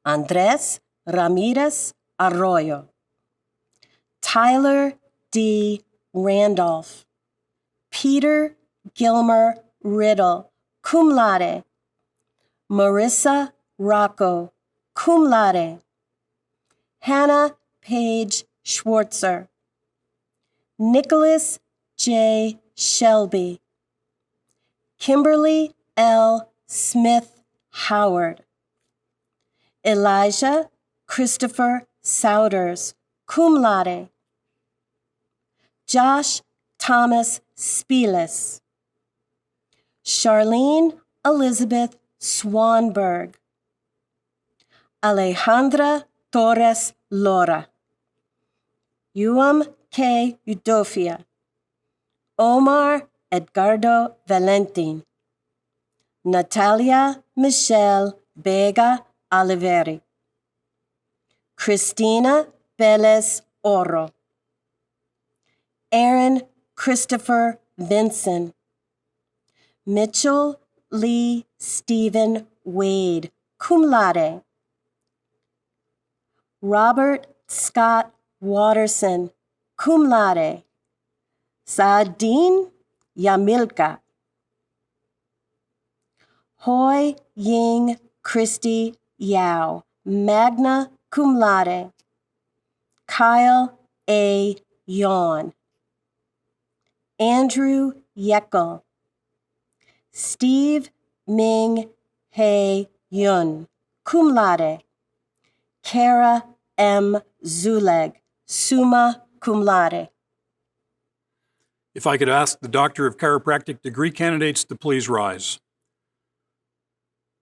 Andres Ramirez Arroyo. Tyler D. Randolph. Peter Gilmer Riddle, cum laude. Marissa Rocco, cum laude. Hannah Page Schwartzer. Nicholas J. Shelby. Kimberly L. Smith Howard. Elijah Christopher Souders, cum laude. Josh Thomas Spielis. Charlene Elizabeth Swanberg. Alejandra Torres Lora. Yuam K. Udofia. Omar Edgardo Valentin. Natalia Michelle Vega Oliveri. Christina Velez Oro. Aaron Christopher Vinson. Mitchell Lee Stephen Wade, cum laude. Robert Scott Watterson, cum laude. Saadin Yamilka. Hoi Ying Christy Yao, magna cum laude. Kyle A. Yawn. Andrew Yeckel. Steve Ming Hei Yun, cum laude. Kara M. Zuleg, summa cum laude. If I could ask the Doctor of Chiropractic degree candidates to please rise.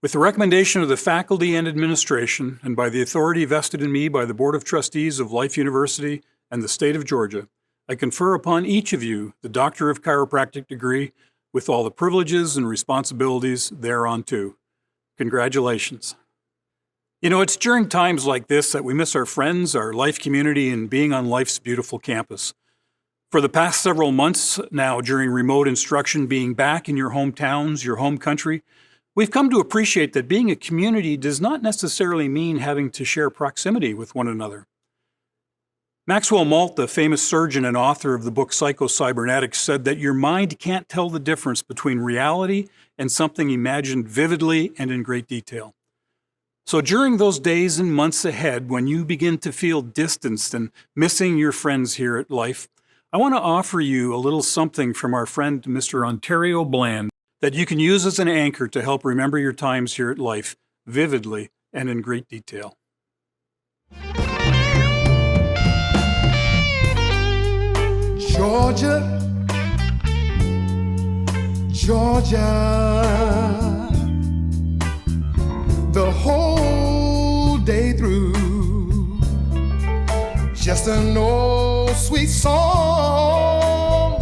With the recommendation of the faculty and administration, and by the authority vested in me by the Board of Trustees of Life University and the State of Georgia, I confer upon each of you the Doctor of Chiropractic degree with all the privileges and responsibilities thereunto. Congratulations. You know, it's during times like this that we miss our friends, our life community, and being on life's beautiful campus. For the past several months now, during remote instruction, being back in your hometowns, your home country, we've come to appreciate that being a community does not necessarily mean having to share proximity with one another. Maxwell Malta, famous surgeon and author of the book Psycho-Cybernetics, said that your mind can't tell the difference between reality and something imagined vividly and in great detail. So during those days and months ahead, when you begin to feel distanced and missing your friends here at Life, I want to offer you a little something from our friend Mr. Ontario Bland that you can use as an anchor to help remember your times here at Life vividly and in great detail. Georgia, Georgia, the whole day through, just an old sweet song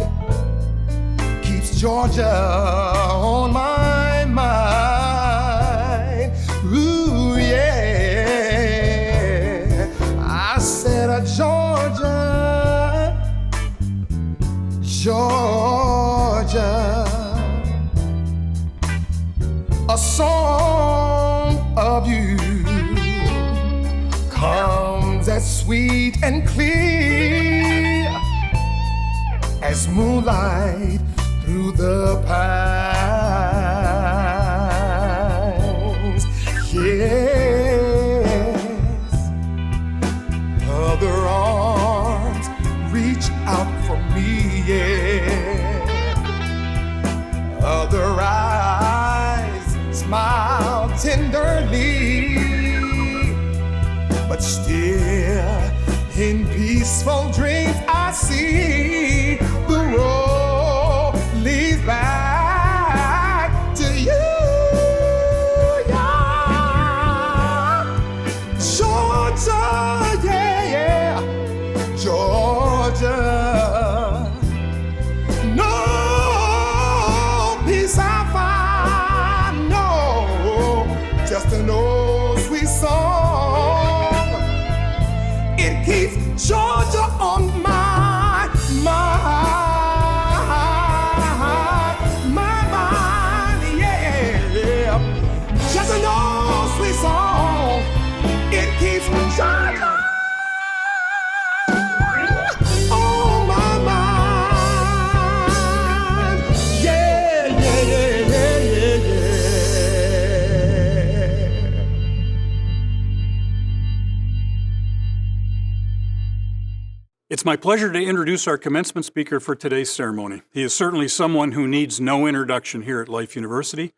keeps Georgia on my mind. Ooh, yeah, I said, Georgia, Georgia, a song of you comes as sweet and clear as moonlight through the pines. Yes, other arms reach out for me, yeah. Other eyes smile tenderly, but still in peaceful dreams I see the road leads back to you, yeah. Georgia, yeah, yeah, Georgia. No peace I find, no, just an old sweet song. It keeps Georgia on my mind, yeah. Just an old sweet song. It keeps Georgia on my mind, yeah, yeah, yeah, yeah, yeah, yeah. It's my pleasure to introduce our commencement speaker for today's ceremony. He is certainly someone who needs no introduction here at Life University.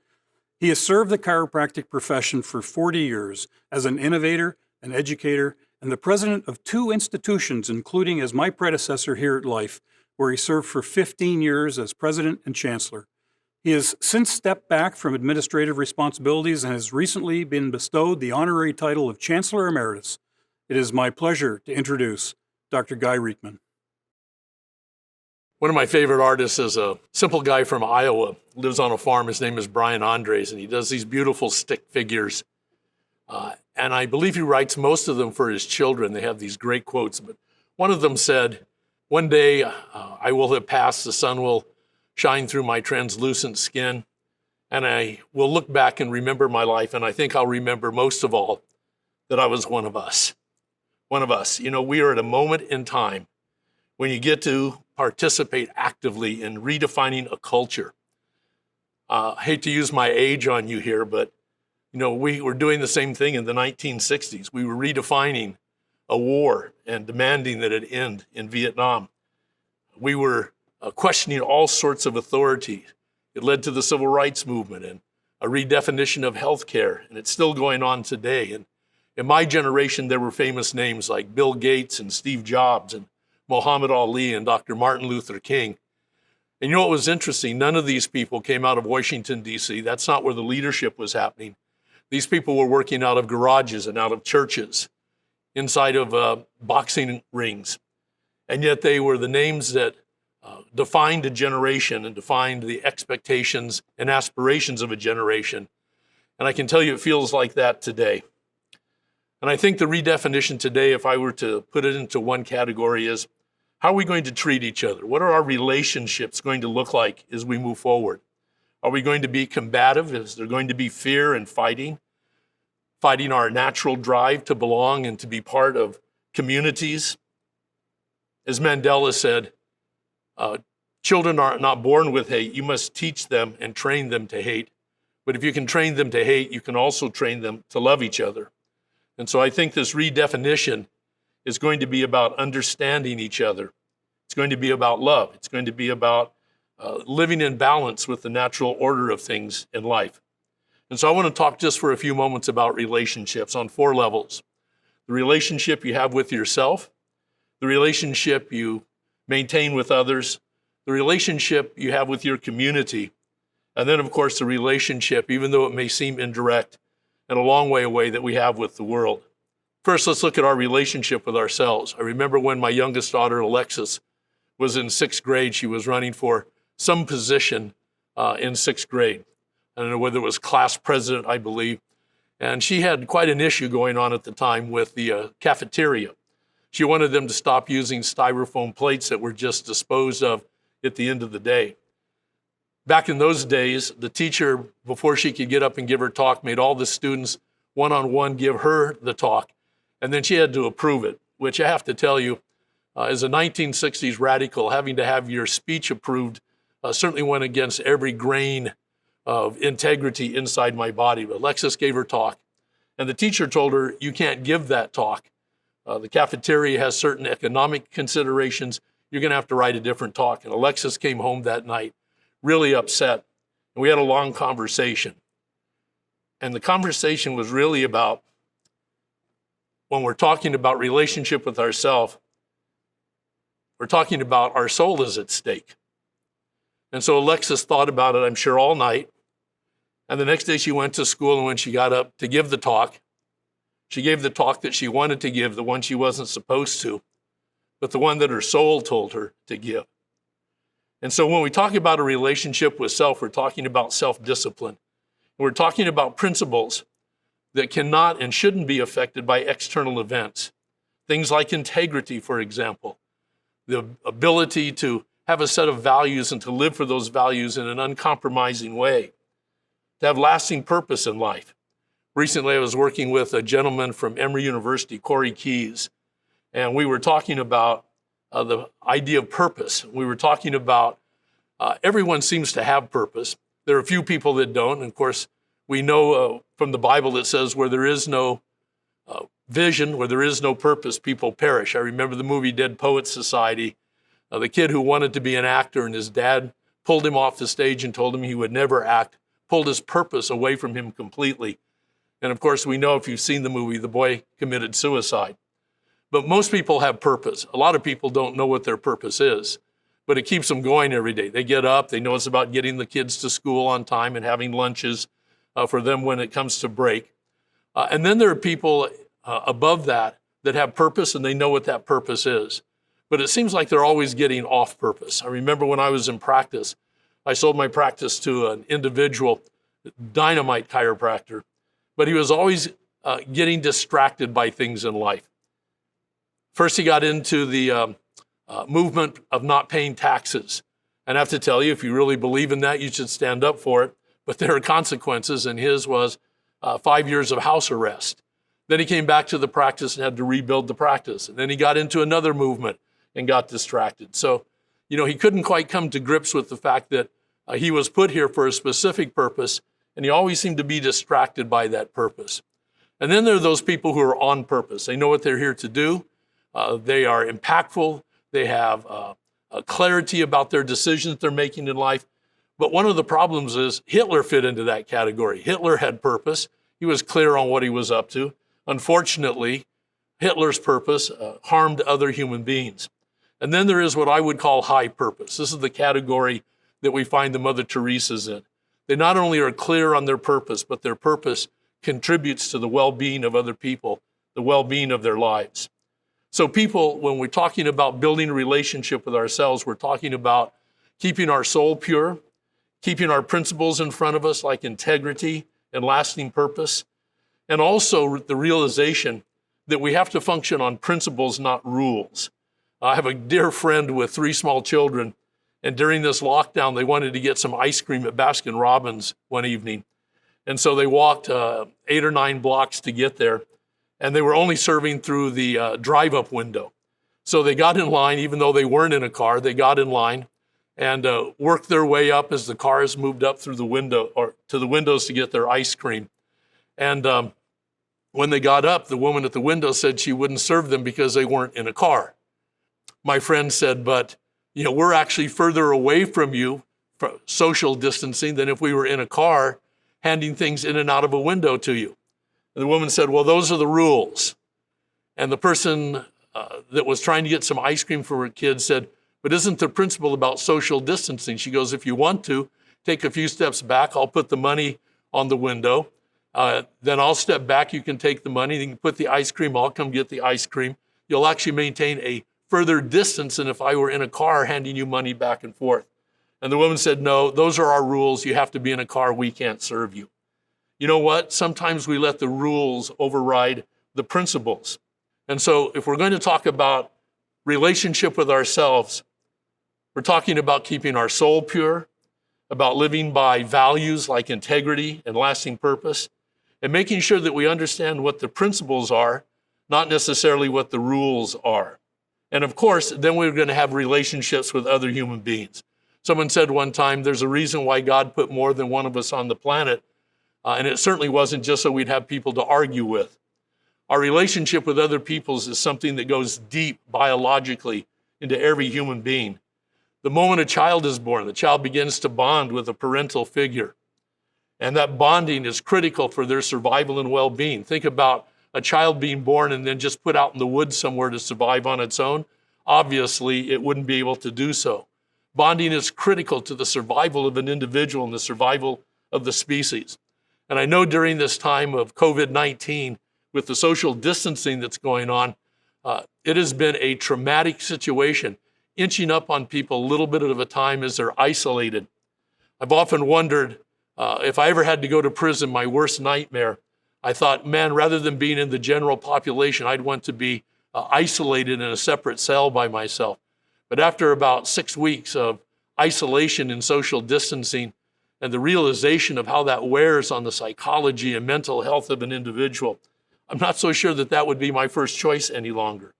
He has served the chiropractic profession for 40 years as an innovator, an educator, and the president of 2 institutions, including as my predecessor here at Life, where he served for 15 years as president and chancellor. He has since stepped back from administrative responsibilities and has recently been bestowed the honorary title of Chancellor Emeritus. It is my pleasure to introduce Dr. Guy Reekman. One of my favorite artists is a simple guy from Iowa, lives on a farm. His name is Brian Andres, and he does these beautiful stick figures. And I believe he writes most of them for his children. They have these great quotes, but one of them said, "One day I will have passed, the sun will shine through my translucent skin, and I will look back and remember my life, and I think I'll remember most of all that I was one of us." One of us. You know, we are at a moment in time when you get to participate actively in redefining a culture. I hate to use my age on you here, but you know, we were doing the same thing in the 1960s. We were redefining a war and demanding that it end in Vietnam. We were questioning all sorts of authority. It led to the civil rights movement and a redefinition of healthcare, and it's still going on today. And in my generation, there were famous names like Bill Gates and Steve Jobs and Muhammad Ali and Dr. Martin Luther King. And you know what was interesting? None of these people came out of Washington, D.C. That's not where the leadership was happening. These people were working out of garages and out of churches, inside of boxing rings. And yet they were the names that defined a generation and defined the expectations and aspirations of a generation. And I can tell you it feels like that today. And I think the redefinition today, if I were to put it into one category, is how are we going to treat each other? What are our relationships going to look like as we move forward? Are we going to be combative? Is there going to be fear and fighting our natural drive to belong and to be part of communities? As Mandela said, children are not born with hate. You must teach them and train them to hate. But if you can train them to hate, you can also train them to love each other. And so I think this redefinition is going to be about understanding each other It's going to be about love. It's going to be about living in balance with the natural order of things in life. And so I want to talk just for a few moments about relationships on 4 levels. The relationship you have with yourself, the relationship you maintain with others, the relationship you have with your community, and then, of course, the relationship, even though it may seem indirect and a long way away, that we have with the world. First, let's look at our relationship with ourselves. I remember when my youngest daughter, Alexis, was in 6th grade, she was running for some position in 6th grade. I don't know whether it was class president, I believe. And she had quite an issue going on at the time with the cafeteria. She wanted them to stop using styrofoam plates that were just disposed of at the end of the day. Back in those days, the teacher, before she could get up and give her talk, made all the students one-on-one give her the talk, and then she had to approve it, which I have to tell you, as a 1960s radical, having to have your speech approved certainly went against every grain of integrity inside my body. But Alexis gave her talk, and the teacher told her, you can't give that talk. The cafeteria has certain economic considerations. You're going to have to write a different talk. And Alexis came home that night really upset, and we had a long conversation. And the conversation was really about, when we're talking about relationship with ourselves, we're talking about our soul is at stake. And so Alexis thought about it, I'm sure, all night. And the next day she went to school, and when she got up to give the talk, she gave the talk that she wanted to give, the one she wasn't supposed to, but the one that her soul told her to give. And so when we talk about a relationship with self, we're talking about self-discipline. We're talking about principles that cannot and shouldn't be affected by external events. Things like integrity, for example, the ability to have a set of values and to live for those values in an uncompromising way, to have lasting purpose in life. Recently, I was working with a gentleman from Emory University, Corey Keyes, and we were talking about the idea of purpose. We were talking about everyone seems to have purpose. There are a few people that don't. And of course, we know from the Bible that says where there is no vision, where there is no purpose, people perish. I remember the movie Dead Poets Society, the kid who wanted to be an actor, and his dad pulled him off the stage and told him he would never act, pulled his purpose away from him completely. And of course, we know, if you've seen the movie, the boy committed suicide. But most people have purpose. A lot of people don't know what their purpose is, but it keeps them going every day. They get up, they know it's about getting the kids to school on time and having lunches for them when it comes to break. And then there are people above that have purpose, and they know what that purpose is. But it seems like they're always getting off purpose. I remember when I was in practice, I sold my practice to an individual, dynamite chiropractor, but he was always getting distracted by things in life. First, he got into the movement of not paying taxes. And I have to tell you, if you really believe in that, you should stand up for it. But there are consequences, and his was 5 years of house arrest. Then he came back to the practice and had to rebuild the practice. And then he got into another movement and got distracted. So, he couldn't quite come to grips with the fact that he was put here for a specific purpose, and he always seemed to be distracted by that purpose. And then there are those people who are on purpose. They know what they're here to do. They are impactful. They have a clarity about their decisions they're making in life. But one of the problems is Hitler fit into that category. Hitler had purpose. He was clear on what he was up to. Unfortunately, Hitler's purpose harmed other human beings. And then there is what I would call high purpose. This is the category that we find the Mother Teresa's in. They not only are clear on their purpose, but their purpose contributes to the well-being of other people, the well-being of their lives. So people, when we're talking about building a relationship with ourselves, we're talking about keeping our soul pure, keeping our principles in front of us, like integrity and lasting purpose, and also the realization that we have to function on principles, not rules. I have a dear friend with 3 small children, and during this lockdown, they wanted to get some ice cream at Baskin-Robbins one evening. And so they walked 8 or 9 blocks to get there, and they were only serving through the drive-up window. So they got in line, even though they weren't in a car, they got in line and worked their way up as the cars moved up through the window, or to the windows to get their ice cream. And when they got up, the woman at the window said she wouldn't serve them because they weren't in a car. My friend said, but we're actually further away from you for social distancing than if we were in a car handing things in and out of a window to you. And the woman said, well, those are the rules. And the person that was trying to get some ice cream for her kids said, but isn't the principle about social distancing? She goes, if you want to, take a few steps back, I'll put the money on the window. Then I'll step back, you can take the money, you can put the ice cream, I'll come get the ice cream. You'll actually maintain a further distance than if I were in a car handing you money back and forth. And the woman said, no, those are our rules. You have to be in a car. We can't serve you. You know what? Sometimes we let the rules override the principles. And so if we're going to talk about relationship with ourselves, we're talking about keeping our soul pure, about living by values like integrity and lasting purpose, and making sure that we understand what the principles are, not necessarily what the rules are. And of course, then we're going to have relationships with other human beings. Someone said one time, there's a reason why God put more than one of us on the planet, and it certainly wasn't just so we'd have people to argue with. Our relationship with other people is something that goes deep biologically into every human being. The moment a child is born, the child begins to bond with a parental figure. And that bonding is critical for their survival and well-being. Think about a child being born and then just put out in the woods somewhere to survive on its own. Obviously, it wouldn't be able to do so. Bonding is critical to the survival of an individual and the survival of the species. And I know during this time of COVID-19, with the social distancing that's going on, it has been a traumatic situation, inching up on people a little bit at a time as they're isolated. I've often wondered if I ever had to go to prison, my worst nightmare, I thought, man, rather than being in the general population, I'd want to be isolated in a separate cell by myself. But after about 6 weeks of isolation and social distancing and the realization of how that wears on the psychology and mental health of an individual, I'm not so sure that that would be my first choice any longer.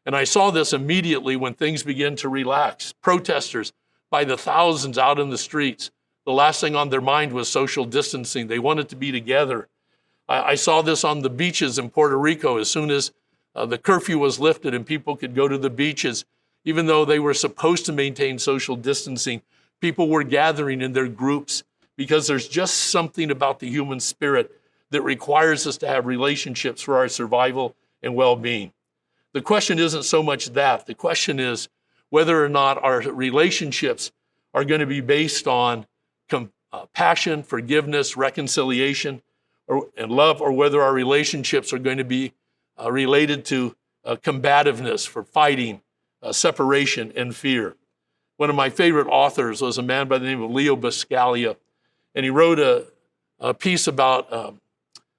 And I saw this immediately when things began to relax. Protesters by the thousands out in the streets, the last thing on their mind was social distancing. They wanted to be together. I saw this on the beaches in Puerto Rico as soon as the curfew was lifted and people could go to the beaches. Even though they were supposed to maintain social distancing, people were gathering in their groups because there's just something about the human spirit that requires us to have relationships for our survival and well-being. The question isn't so much that. The question is whether or not our relationships are going to be based on passion, forgiveness, reconciliation, and love, or whether our relationships are going to be related to combativeness, for fighting, separation, and fear. One of my favorite authors was a man by the name of Leo Buscaglia, and he wrote a piece about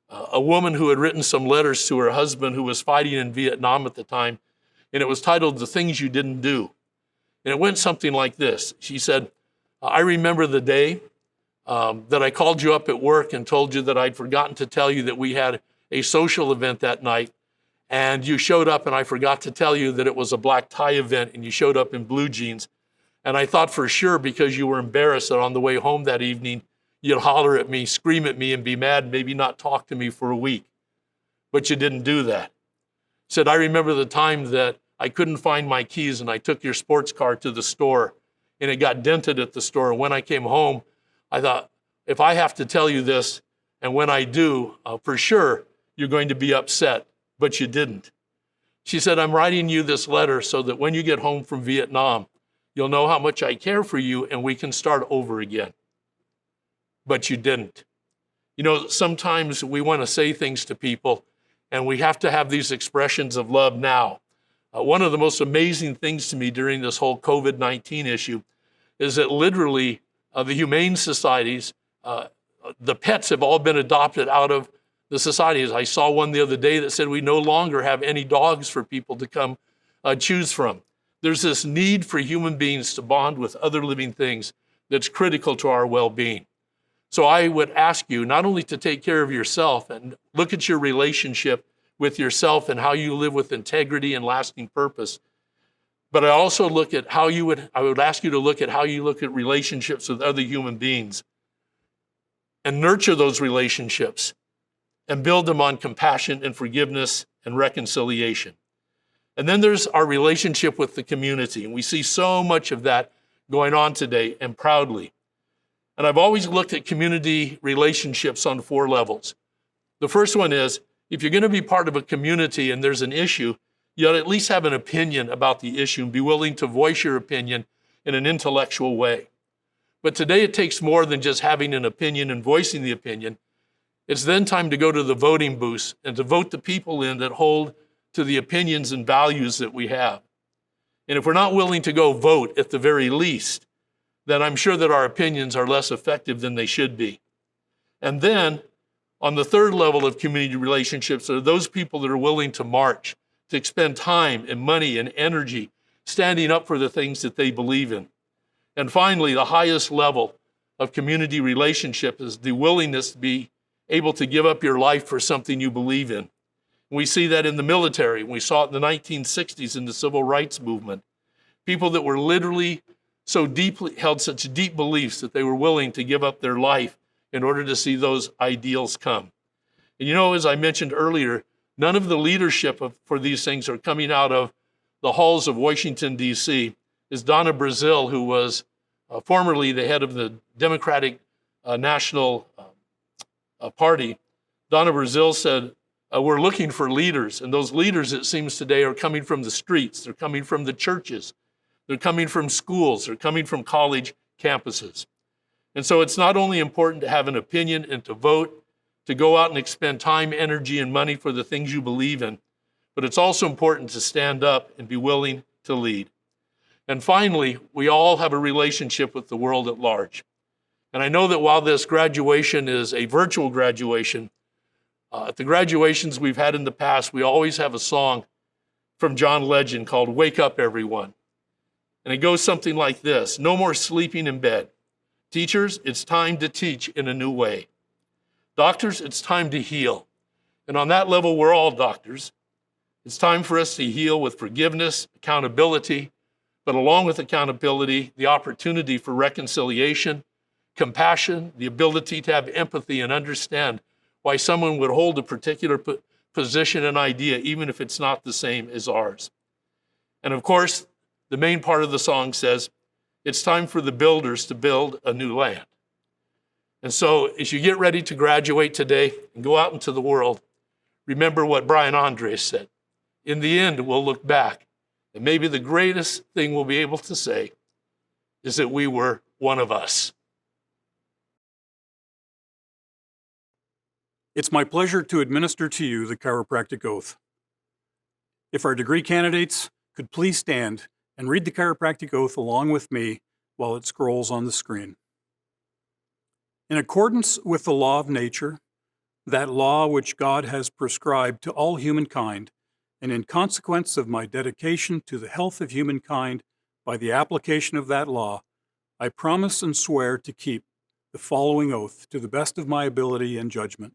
a woman who had written some letters to her husband who was fighting in Vietnam at the time, and it was titled The Things You Didn't Do. And it went something like this. She said, I remember the day that I called you up at work and told you that I'd forgotten to tell you that we had a social event that night, and you showed up and I forgot to tell you that it was a black tie event and you showed up in blue jeans. And I thought for sure, because you were embarrassed, that on the way home that evening, you'd holler at me, scream at me, and be mad, maybe not talk to me for a week. But you didn't do that. Said, I remember the time that I couldn't find my keys and I took your sports car to the store and it got dented at the store. And when I came home, I thought, if I have to tell you this, and when I do, for sure, you're going to be upset, but you didn't. She said, I'm writing you this letter so that when you get home from Vietnam, you'll know how much I care for you and we can start over again. But you didn't. You know, sometimes we want to say things to people and we have to have these expressions of love now. One of the most amazing things to me during this whole COVID-19 issue is that literally the humane societies, the pets have all been adopted out of the societies. I saw one the other day that said we no longer have any dogs for people to come choose from. There's this need for human beings to bond with other living things that's critical to our well-being. So I would ask you not only to take care of yourself and look at your relationship with yourself and how you live with integrity and lasting purpose, but I also look at how I would ask you to look at how you look at relationships with other human beings and nurture those relationships and build them on compassion and forgiveness and reconciliation. And then there's our relationship with the community. And we see so much of that going on today, and proudly. And I've always looked at community relationships on 4 levels. The first one is, if you're going to be part of a community and there's an issue, you ought to at least have an opinion about the issue and be willing to voice your opinion in an intellectual way. But today it takes more than just having an opinion and voicing the opinion. It's then time to go to the voting booths and to vote the people in that hold to the opinions and values that we have. And if we're not willing to go vote at the very least, then I'm sure that our opinions are less effective than they should be. And then on the 3rd level of community relationships are those people that are willing to march, to expend time and money and energy standing up for the things that they believe in. And finally, the highest level of community relationship is the willingness to be able to give up your life for something you believe in. We see that in the military. We saw it in the 1960s in the civil rights movement. People that were literally so deeply held such deep beliefs that they were willing to give up their life in order to see those ideals come. And you know, as I mentioned earlier, none of the leadership for these things are coming out of the halls of Washington, D.C. Is Donna Brazile, who was formerly the head of the Democratic National Party. Donna Brazile said, we're looking for leaders, and those leaders, it seems today, are coming from the streets. They're coming from the churches. They're coming from schools. They're coming from college campuses. And so it's not only important to have an opinion and to vote, to go out and expend time, energy, and money for the things you believe in, but it's also important to stand up and be willing to lead. And finally, we all have a relationship with the world at large. And I know that while this graduation is a virtual graduation, at the graduations we've had in the past, we always have a song from John Legend called "Wake Up Everyone." And it goes something like this: no more sleeping in bed. Teachers, it's time to teach in a new way. Doctors, it's time to heal. And on that level, we're all doctors. It's time for us to heal with forgiveness, accountability, but along with accountability, the opportunity for reconciliation, compassion, the ability to have empathy and understand why someone would hold a particular position and idea, even if it's not the same as ours. And of course, the main part of the song says, it's time for the builders to build a new land. And so as you get ready to graduate today and go out into the world, remember what Brian Andres said. In the end, we'll look back, and maybe the greatest thing we'll be able to say is that we were one of us. It's my pleasure to administer to you the chiropractic oath. If our degree candidates could please stand and read the chiropractic oath along with me while it scrolls on the screen. In accordance with the law of nature, that law which God has prescribed to all humankind, and in consequence of my dedication to the health of humankind by the application of that law, I promise and swear to keep the following oath to the best of my ability and judgment.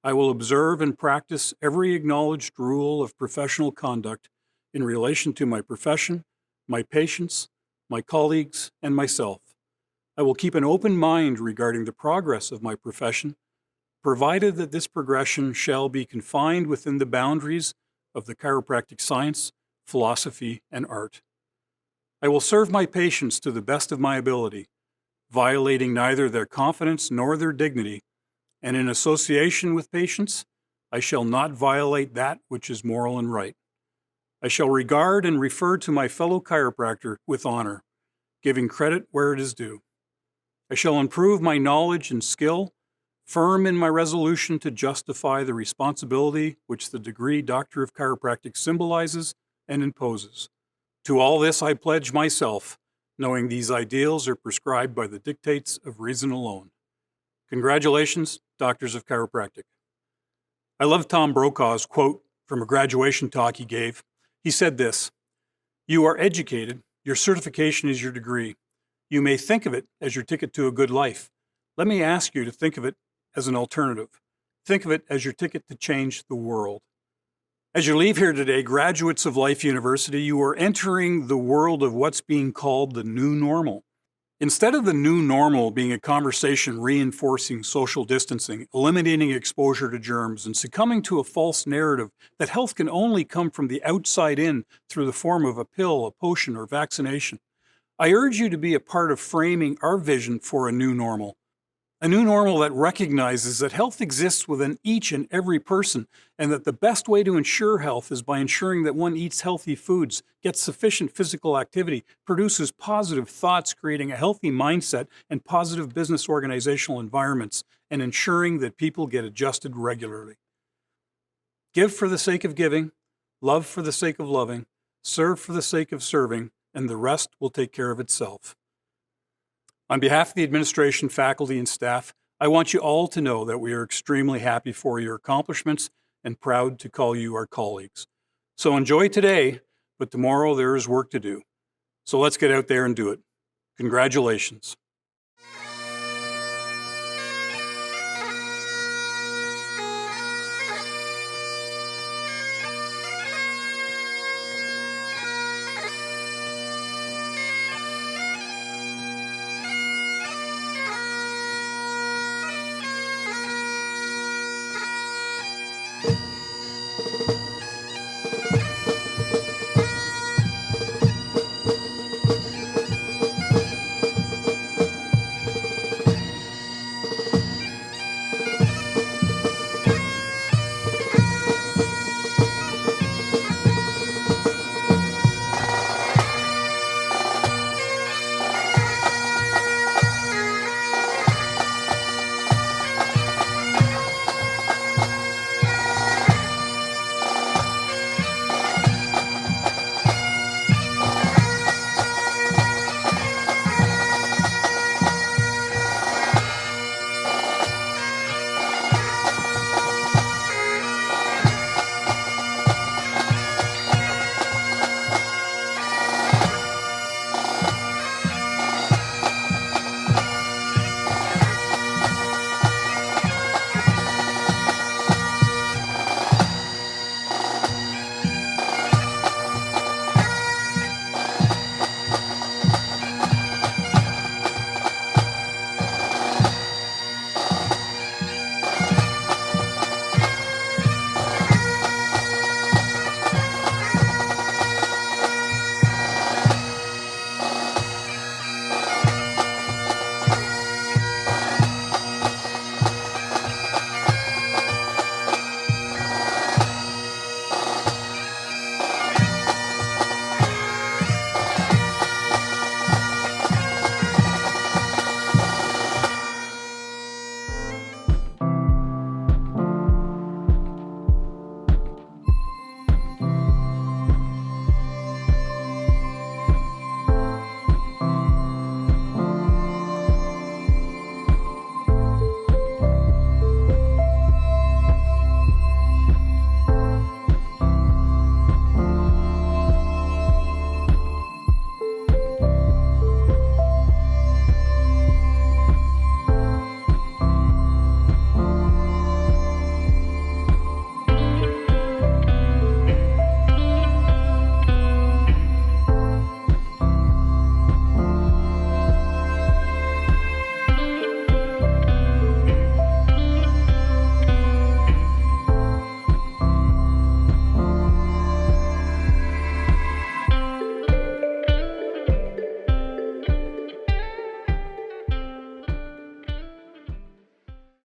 I will observe and practice every acknowledged rule of professional conduct in relation to my profession, my patients, my colleagues, and myself. I will keep an open mind regarding the progress of my profession, provided that this progression shall be confined within the boundaries of the chiropractic science, philosophy, and art. I will serve my patients to the best of my ability, violating neither their confidence nor their dignity, and in association with patients, I shall not violate that which is moral and right. I shall regard and refer to my fellow chiropractor with honor, giving credit where it is due. I shall improve my knowledge and skill, firm in my resolution to justify the responsibility which the degree Doctor of Chiropractic symbolizes and imposes. To all this I pledge myself, knowing these ideals are prescribed by the dictates of reason alone. Congratulations, Doctors of Chiropractic. I love Tom Brokaw's quote from a graduation talk he gave. He said this: "You are educated, your certification is your degree. You may think of it as your ticket to a good life. Let me ask you to think of it as an alternative. Think of it as your ticket to change the world." As you leave here today, graduates of Life University, you are entering the world of what's being called the new normal. Instead of the new normal being a conversation reinforcing social distancing, eliminating exposure to germs, and succumbing to a false narrative that health can only come from the outside in through the form of a pill, a potion, or vaccination, I urge you to be a part of framing our vision for a new normal. A new normal that recognizes that health exists within each and every person, and that the best way to ensure health is by ensuring that one eats healthy foods, gets sufficient physical activity, produces positive thoughts, creating a healthy mindset and positive business organizational environments, and ensuring that people get adjusted regularly. Give for the sake of giving, love for the sake of loving, serve for the sake of serving, and the rest will take care of itself. On behalf of the administration, faculty, and staff, I want you all to know that we are extremely happy for your accomplishments and proud to call you our colleagues. So enjoy today, but tomorrow there is work to do. So let's get out there and do it. Congratulations.